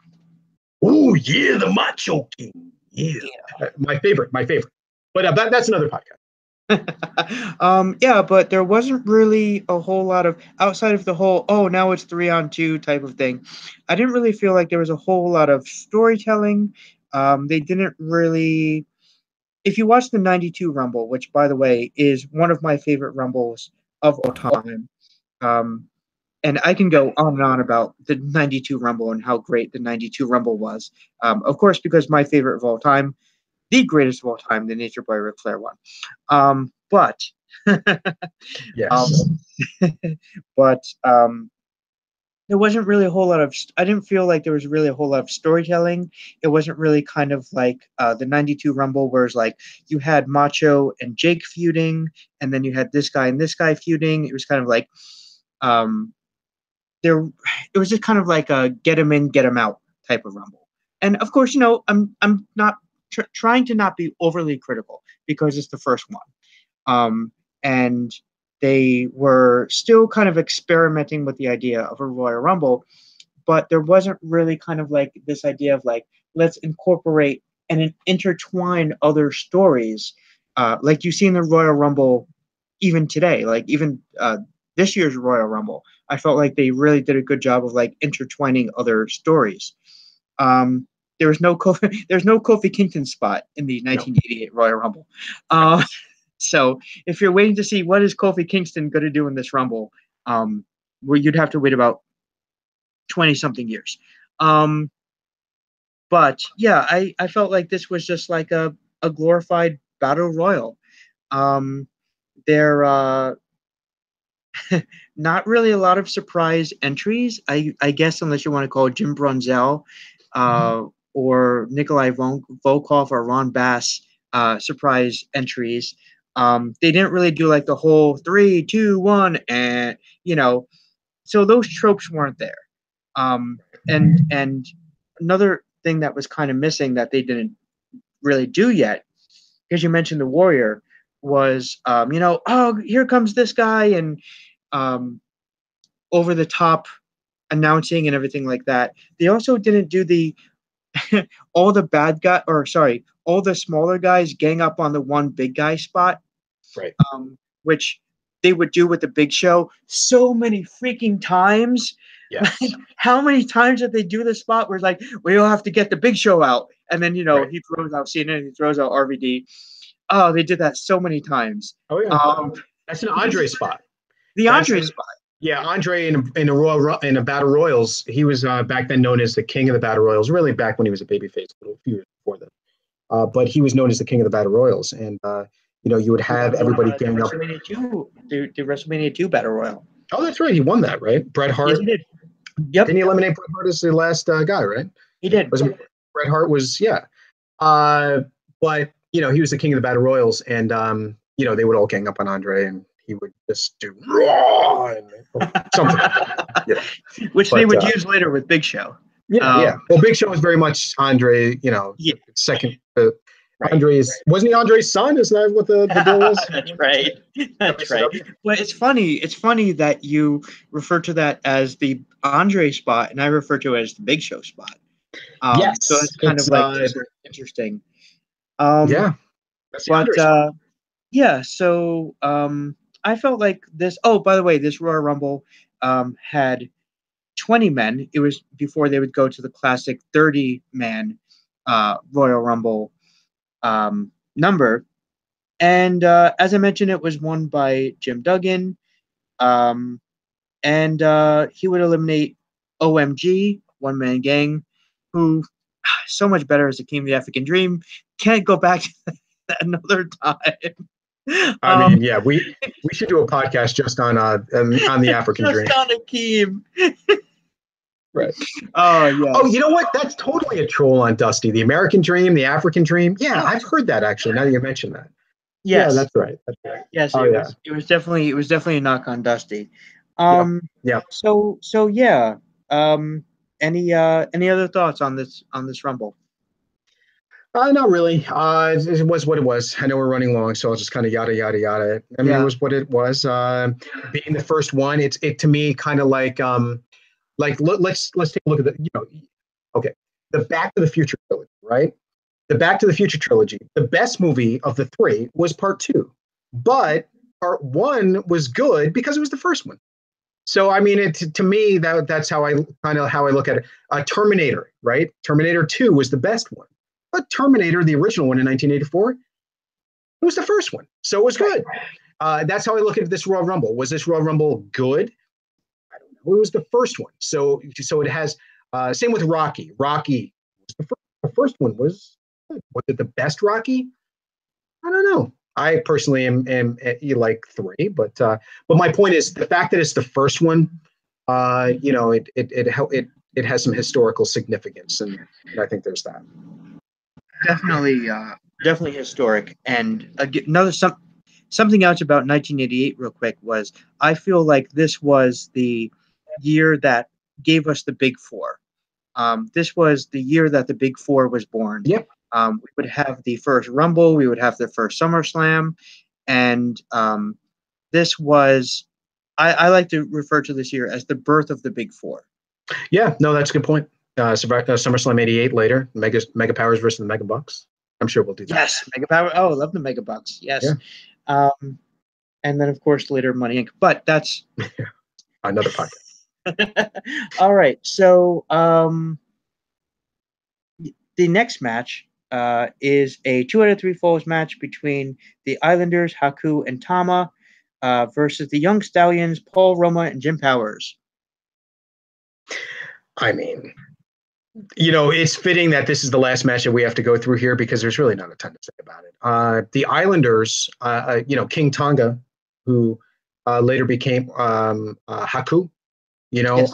Oh yeah, the Macho King. Yeah. My favorite. But that's another podcast. Yeah, but there wasn't really a whole lot of outside of the whole now it's 3-on-2 type of thing. I didn't really feel like there was a whole lot of storytelling. They didn't really. If you watch the '92 Rumble, which by the way is one of my favorite Rumbles of all time, and I can go on and on about the '92 Rumble and how great the '92 Rumble was. Of course, because my favorite of all time, the greatest of all time, the Nature Boy Ric Flair one. But yes, but there wasn't really a whole lot of. I didn't feel like there was really a whole lot of storytelling. It wasn't really kind of like the '92 Rumble, where it's like you had Macho and Jake feuding, and then you had this guy and this guy feuding. It was kind of like it was just kind of like a get him in, get him out type of Rumble. And of course, I'm not trying to not be overly critical because it's the first one. And they were still kind of experimenting with the idea of a Royal Rumble, but there wasn't really kind of like this idea of like, let's incorporate and intertwine other stories. Like you see in the Royal Rumble even today, like even this year's Royal Rumble, I felt like they really did a good job of like intertwining other stories. There's no Kofi Kingston spot in the 1988 Royal Rumble. So if you're waiting to see what is Kofi Kingston going to do in this Rumble, well, you'd have to wait about 20-something years. But yeah, I felt like this was just like a glorified battle royal. There not really a lot of surprise entries, I guess, unless you want to call Jim Brunzell or Nikolai Volkov or Ron Bass surprise entries. They didn't really do like the whole 3, 2, 1, and so those tropes weren't there. And another thing that was kind of missing that they didn't really do yet, because you mentioned the Warrior, was here comes this guy, and over the top announcing and everything like that. They also didn't do the all the smaller guys gang up on the one big guy spot, right? Which they would do with the Big Show so many freaking times. Yes. Like, how many times did they do this spot where it's like, we'll have to get the Big Show out, and then right. he throws out Cena and he throws out RVD. Oh, they did that so many times. Oh yeah, that's an Andre spot. The Andre spot. Yeah, Andre in a Battle Royals, he was back then known as the King of the Battle Royals. Really, back when he was a babyface, a few years before that. But he was known as the King of the Battle Royals, and you would have everybody gang up. The WrestleMania 2 Battle Royal. Oh, that's right. He won that, right? Bret Hart. Yes, he did. Yep. Didn't he eliminate Bret Hart as the last guy, right? He did. Bret Hart was, yeah. But he was the King of the Battle Royals, and they would all gang up on Andre, and he would just do something, which they would use later with Big Show. Yeah. Well, Big Show was very much Andre, second. Right. Wasn't he Andre's son? Isn't that what the deal was? That's right. That's right. But it's funny that you refer to that as the Andre spot, and I refer to it as the Big Show spot. Yes. So it's kind of like interesting. Yeah. But yeah. So I felt like this. Oh, by the way, this Royal Rumble had 20 men. It was before they would go to the classic 30-man Royal Rumble number. And as I mentioned, it was won by Jim Duggan. And he would eliminate OMG, One Man Gang, who so much better as Akeem the African Dream. Can't go back to that another time. I mean, yeah, we should do a podcast just on the African just Dream. on Akeem. Right. Oh yeah. Oh, you know what? That's totally a troll on Dusty. The American Dream, the African Dream. Yeah, I've heard that actually. Now that you mention that. Yes. Yeah, that's right. That's right. Yes. Oh, It was definitely a knock on Dusty. Yeah. So yeah. Any other thoughts on this Rumble? Not really. It was what it was. I know we're running long, so I'll just kind of yada yada yada. I mean, it was what it was. Being the first one, it to me kind of like let's take a look at the the Back to the Future trilogy, right? The Back to the Future trilogy. The best movie of the three was Part 2, but Part 1 was good because it was the first one. So I mean, to me that's how I look at it. Terminator, right? Terminator 2 was the best one. But Terminator, the original one in 1984, it was the first one. So it was good. That's how I look at this Royal Rumble. Was this Royal Rumble good? I don't know. It was the first one. So it has, same with Rocky. Rocky, was the first one was good. Was it the best Rocky? I don't know. I personally am like 3, but my point is the fact that it's the first one, it has some historical significance, and I think there's that. Definitely historic. And something else about 1988 real quick was I feel like this was the year that gave us the Big Four. This was the year that the Big Four was born. Yep. We would have the first Rumble, we would have the first SummerSlam, and this was I like to refer to this year as the birth of the Big Four. Yeah, no, that's a good point. SummerSlam 88 later, Mega Powers versus the Mega Bucks. I'm sure we'll do that. Yes, Mega Power. Oh, I love the Mega Bucks. Yes. Yeah. And then, of course, later Money Inc. But that's another podcast. All right. So the next match is a 2 out of 3 falls match between the Islanders, Haku and Tama, versus the Young Stallions, Paul Roma and Jim Powers. I mean, it's fitting that this is the last match that we have to go through here because there's really not a ton to say about it. The Islanders, King Tonga, who later became Haku, Yes.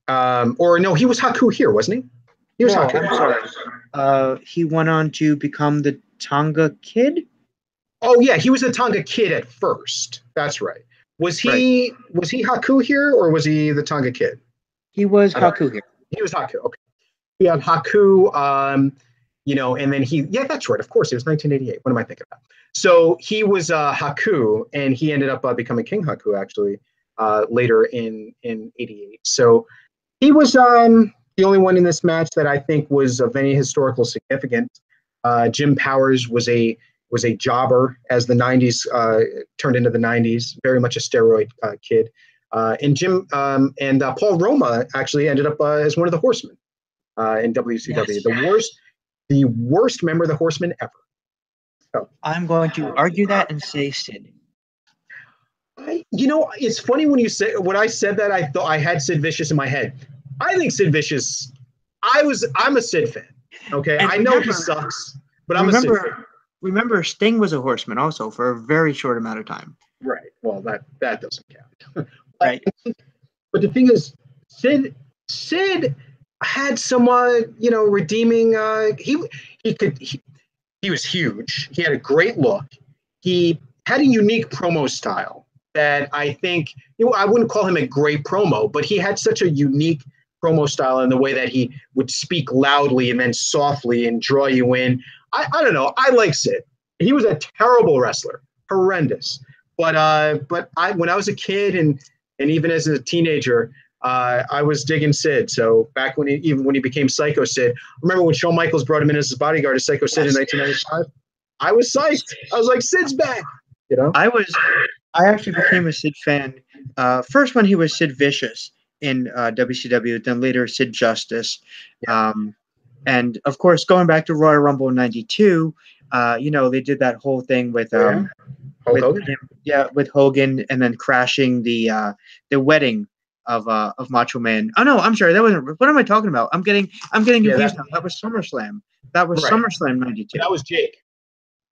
or no, he was Haku here, wasn't he? He was Haku. I'm sorry. He went on to become the Tonga Kid. Oh yeah, he was the Tonga Kid at first. That's right. Was he Haku here or was he the Tonga Kid? He was Haku here. He was Haku. Okay. He had Haku, and then that's right. Of course, it was 1988. What am I thinking about? So he was Haku, and he ended up becoming King Haku actually later in 88. So he was the only one in this match that I think was of any historical significance. Jim Powers was a jobber as the 90s turned into the 90s, very much a steroid kid. And Jim and Paul Roma actually ended up as one of the Horsemen in WCW. Yes. The worst member of the Horsemen ever. So, I'm going to argue that and say Sid. It's funny when I said that I thought I had Sid Vicious in my head. I think Sid Vicious. I'm a Sid fan. Okay, and I know he sucks, but I'm a Sid fan. Remember, Sting was a Horseman also for a very short amount of time. Right. Well, that doesn't count. Right. But the thing is, Sid had somewhat, redeeming. He was huge. He had a great look. He had a unique promo style that I think, I wouldn't call him a great promo, but he had such a unique promo style in the way that he would speak loudly and then softly and draw you in. I don't know. I like Sid. He was a terrible wrestler, horrendous. But when I was a kid and even as a teenager, I was digging Sid. So back when he became Psycho Sid, remember when Shawn Michaels brought him in as his bodyguard as Psycho Sid in 1995? I was psyched. I was like, Sid's back. I actually became a Sid fan. First when he was Sid Vicious in WCW, then later Sid Justice. Yeah. And of course, going back to Royal Rumble in '92, they did that whole thing with with Hogan, and then crashing the wedding Macho Man. Oh no, I'm sorry, that wasn't. What am I talking about? I'm getting confused now. That was SummerSlam. That was Right. SummerSlam '92. That was Jake.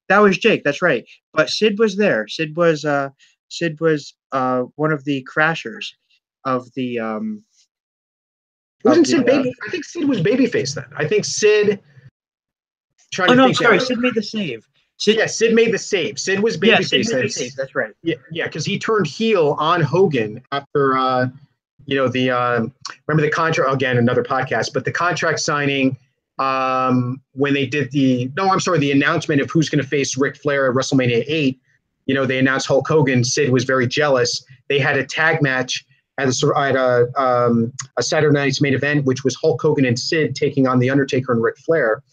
That was Jake. That's right. But Sid was there. Sid was one of the crashers of the Wasn't Sid baby? I think Sid was babyface then. I think Sid. Oh no, sorry. Sid made the save. Sid made the save. Sid was babyface. Sid made the save. That's right. Yeah, because he turned heel on Hogan after remember the contract again, another podcast, but the contract signing when they did the announcement of who's going to face Ric Flair at WrestleMania 8. They announced Hulk Hogan. Sid was very jealous. They had a tag match at a Saturday night's main event, which was Hulk Hogan and Sid taking on The Undertaker and Ric Flair.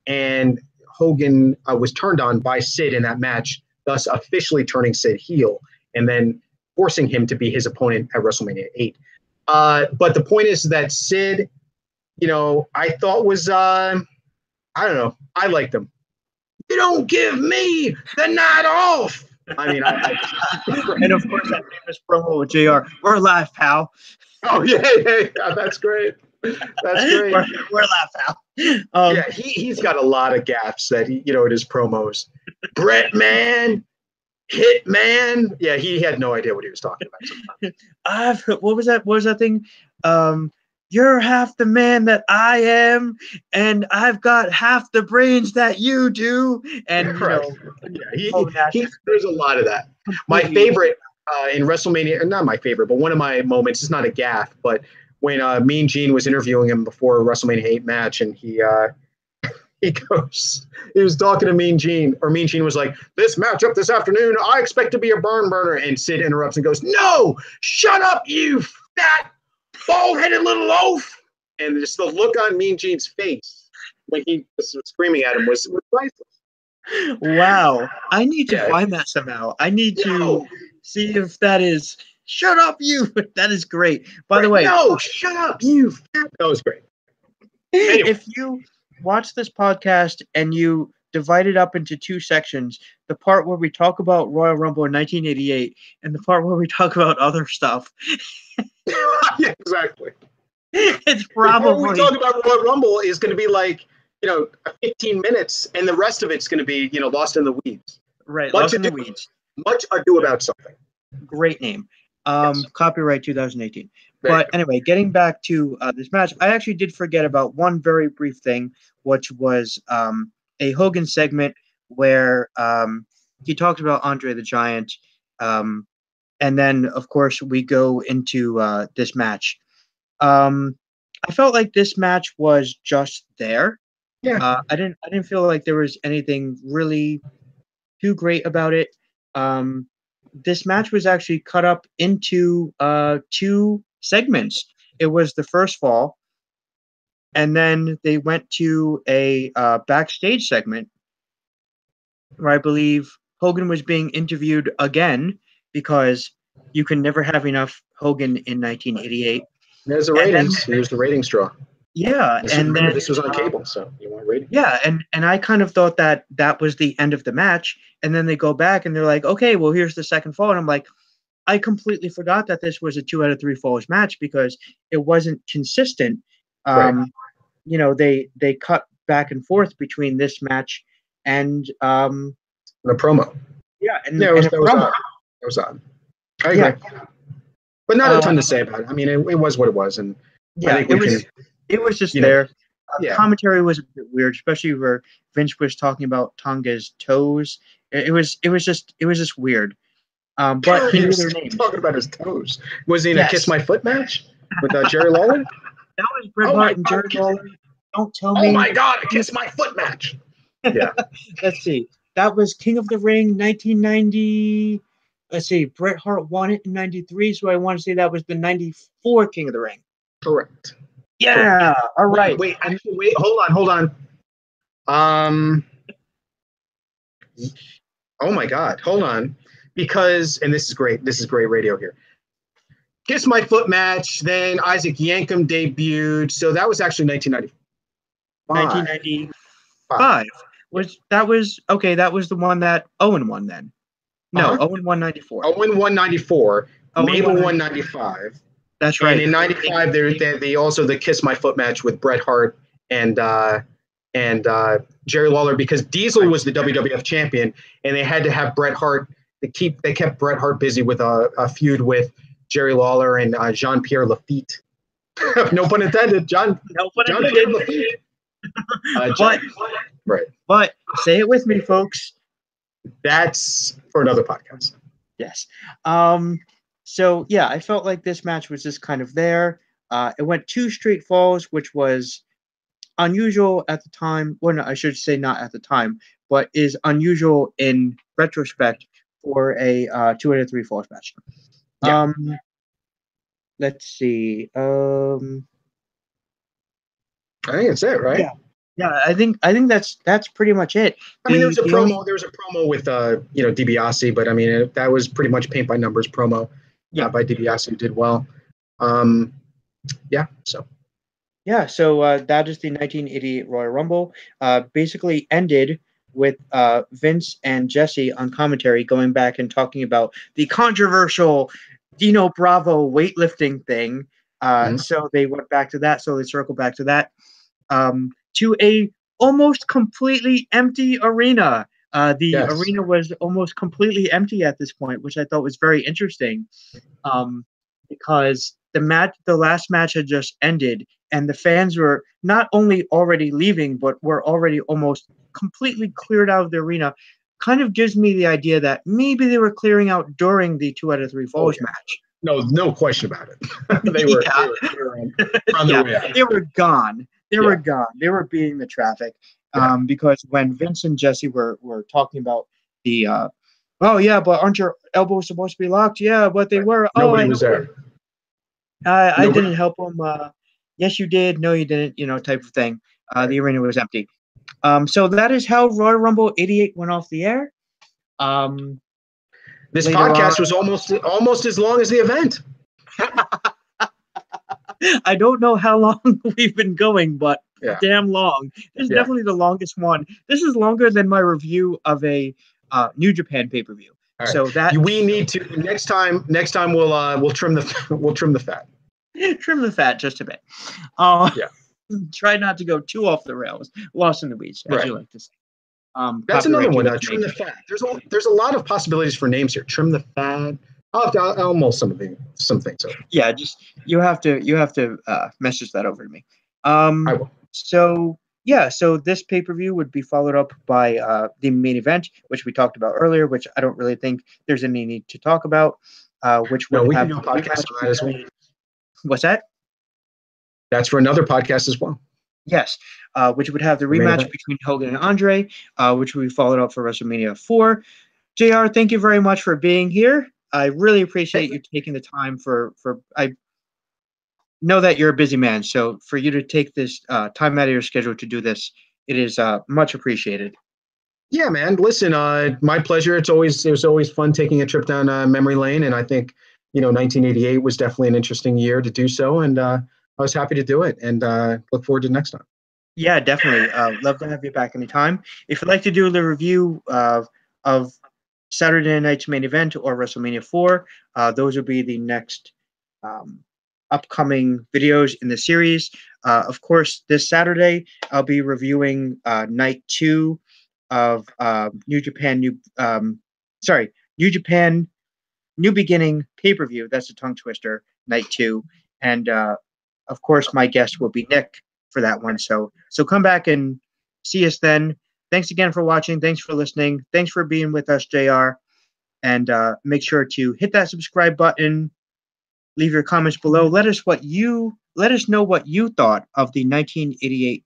And Hogan was turned on by Sid in that match, thus officially turning Sid heel and then forcing him to be his opponent at WrestleMania 8. But the point is that Sid, I thought was, I don't know, I liked him. You don't give me the night off. I mean, and of course that famous promo with JR. We're live, pal. Oh yeah, that's great. That's great. We're live, pal. Yeah, he's got a lot of gaps that in his promos. Brett man, hit man. Yeah, he had no idea what he was talking about. What was that? What was that thing? You're half the man that I am, and I've got half the brains that you do. And there's a lot of that. My favorite in WrestleMania, not my favorite, but one of my moments. It's not a gaffe, but when Mean Gene was interviewing him before WrestleMania 8 match, and he was talking to Mean Gene, or Mean Gene was like, "This matchup this afternoon, I expect to be a barn burner," and Sid interrupts and goes, "No, shut up, you fat, bald-headed little oaf!" And just the look on Mean Gene's face when he was screaming at him was priceless. Wow, I need to find that somehow. I need to see if that is. Shut up, you! That is great. By the way, no, shut up, you! That was great. Anyway. If you watch this podcast and you divide it up into two sections, the part where we talk about Royal Rumble in 1988 and the part where we talk about other stuff. Yeah, exactly. It's probably when we talk about Royal Rumble is going to be like 15 minutes, and the rest of it's going to be lost in the weeds. Right, lost in the weeds. Much ado about something. Great name. Copyright 2018. But anyway, getting back to this match, I actually did forget about one very brief thing, which was a Hogan segment where he talked about Andre the Giant. And then, of course, we go into this match. I felt like this match was just there. Yeah. I didn't feel like there was anything really too great about it. This match was actually cut up into two segments. It was the first fall, and then they went to a backstage segment where I believe Hogan was being interviewed again because you can never have enough Hogan in 1988. There's the ratings. Here's the ratings draw. Yeah, this was on cable, so you want ratings. Yeah, and I kind of thought that was the end of the match, and then they go back and they're like, okay, well, here's the second fall, and I'm like, I completely forgot that this was a 2 out of 3 falls match because it wasn't consistent. Right. They cut back and forth between this match and the promo. Yeah, that was odd. I agree. Yeah. But not a ton to say about it. I mean, it was what it was, and I think it was just there. Commentary was a bit weird, especially where Vince was talking about Tonga's toes. It was just weird. But he was talking about his toes. Was he in a Kiss My Foot match with Jerry Lawler? That was Bret Hart and Jerry Lawler. Don't tell me. Oh my God, a Kiss My Foot match. Yeah. Let's see. That was King of the Ring, 1990. Let's see. Bret Hart won it in 93, so I want to say that was the 94 King of the Ring. Correct. Yeah. All right. Wait. Hold on. Oh my God. Hold on. Because, and this is great radio here. Kiss My Foot match. Then Isaac Yankem debuted. So that was actually 1995. 1995. That was the one that Owen won then. No, Owen won 94. Owen won 94. Mabel won 95. That's And right. in '95, they also the Kiss My Foot match with Bret Hart and Jerry Lawler, because Diesel was the WWF champion, and they had to have Bret Hart. They kept Bret Hart busy with a feud with Jerry Lawler and Jean-Pierre Lafitte. No pun intended, Jean-Pierre Lafitte. But say it with me, folks. That's for another podcast. Yes. So yeah, I felt like this match was just kind of there. It went 2 straight falls, which was unusual at the time. Well, no, I should say not at the time, but is unusual in retrospect for a 2 out of 3 falls match. Yeah. Let's see. I think that's it, right? Yeah. I think that's pretty much it. I mean, there was a promo. There was a promo with DiBiase, but I mean that was pretty much paint by numbers promo. By DiBiase, who did well. So that is the 1988 Royal Rumble. Basically ended with Vince and Jesse on commentary going back and talking about the controversial Dino Bravo weightlifting thing. So they went back to that. So they circled back to that. To a almost completely empty arena. The arena was almost completely empty at this point, which I thought was very interesting, because the last match had just ended, and the fans were not only already leaving, but were already almost completely cleared out of the arena. Kind of gives me the idea that maybe they were clearing out during the 2 out of 3 falls match. No question about it. they were on their way out. They were gone. They were gone. They were beating the traffic. Because when Vince and Jesse were talking about the but aren't your elbows supposed to be locked? Yeah, but they were. Nobody was there. I didn't help them. Yes, you did. No, you didn't. Type of thing. The arena was empty. So that is how Royal Rumble '88 went off the air. This podcast was almost as long as the event. I don't know how long we've been going, but damn long. This is definitely the longest one. This is longer than my review of a New Japan pay-per-view. Right. So that we need to next time we'll trim the fat. Trim the fat just a bit. Try not to go too off the rails. Lost in the weeds, as you like to say. That's another one. Trim the fat. There's a lot of possibilities for names here. Trim the fat. I'll mull some things over. Yeah, just you have to message that over to me. I will. So this pay-per-view would be followed up by the main event, which we talked about earlier, which I don't really think there's any need to talk about. Which would have can do a podcast on that as well. What's that? That's for another podcast as well. Yes, which would have the rematch between Hogan and Andre, which would be followed up for WrestleMania 4. JR, thank you very much for being here. I really appreciate you taking the time I know that you're a busy man, so for you to take this time out of your schedule to do this, it is much appreciated. Yeah, man. Listen, my pleasure. It was always fun taking a trip down memory lane, and I think 1988 was definitely an interesting year to do so, and I was happy to do it, and look forward to next time. Yeah, definitely. Love to have you back anytime. If you'd like to do the review of Saturday night's main event or WrestleMania 4, those will be the next upcoming videos in the series. Of course, this Saturday, I'll be reviewing night 2 of New Japan New Beginning pay-per-view. That's a tongue twister, night 2. And of course, my guest will be Nick for that one. So come back and see us then. Thanks again for watching. Thanks for listening. Thanks for being with us, JR. And make sure to hit that subscribe button. Leave your comments below. Let us know what you thought of the 1988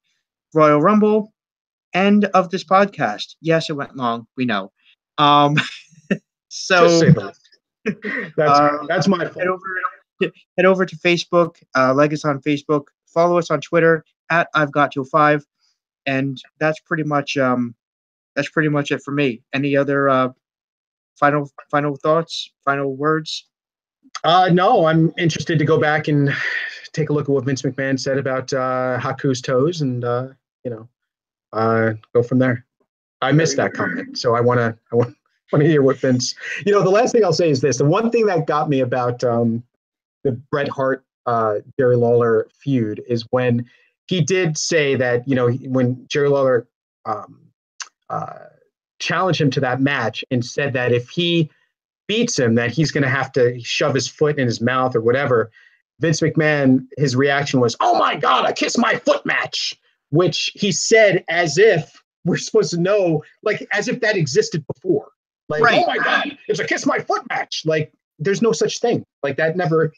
Royal Rumble and of this podcast. Yes, it went long. We know. So that's my fault. Head over to Facebook. Like us on Facebook. Follow us on Twitter at I've Got Till 5. And that's pretty much it for me. Any other final thoughts, final words? No, I'm interested to go back and take a look at what Vince McMahon said about Haku's toes, and go from there. I missed that comment, so I want to hear what Vince. The last thing I'll say is this: the one thing that got me about the Bret Hart Jerry Lawler feud is when he did say that, you know, when Jerry Lawler challenged him to that match and said that if he beats him, that he's going to have to shove his foot in his mouth or whatever. Vince McMahon, his reaction was, "Oh my God, a kiss my foot match," which he said as if we're supposed to know, like as if that existed before. Like, right. Oh my God, it's a kiss my foot match. Like, there's no such thing. Like that never.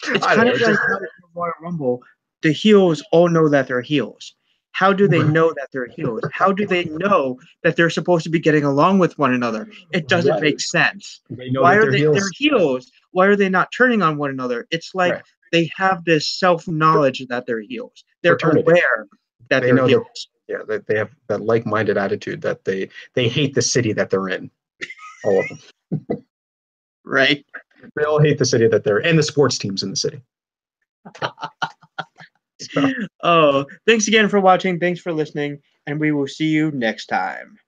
It's kind of like how in the Royal Rumble, the heels all know that they're heels. How do they know that they're heels? How do they know that they're supposed to be getting along with one another? It doesn't make sense. Why are they're heels? Why are they not turning on one another? It's like they have this self-knowledge that they're heels. They're aware that they're heels. They have that like-minded attitude that they hate the city that they're in. All of them. Right. They all hate the city that they're in, and the sports teams in the city. Oh, thanks again for watching. Thanks for listening, and we will see you next time.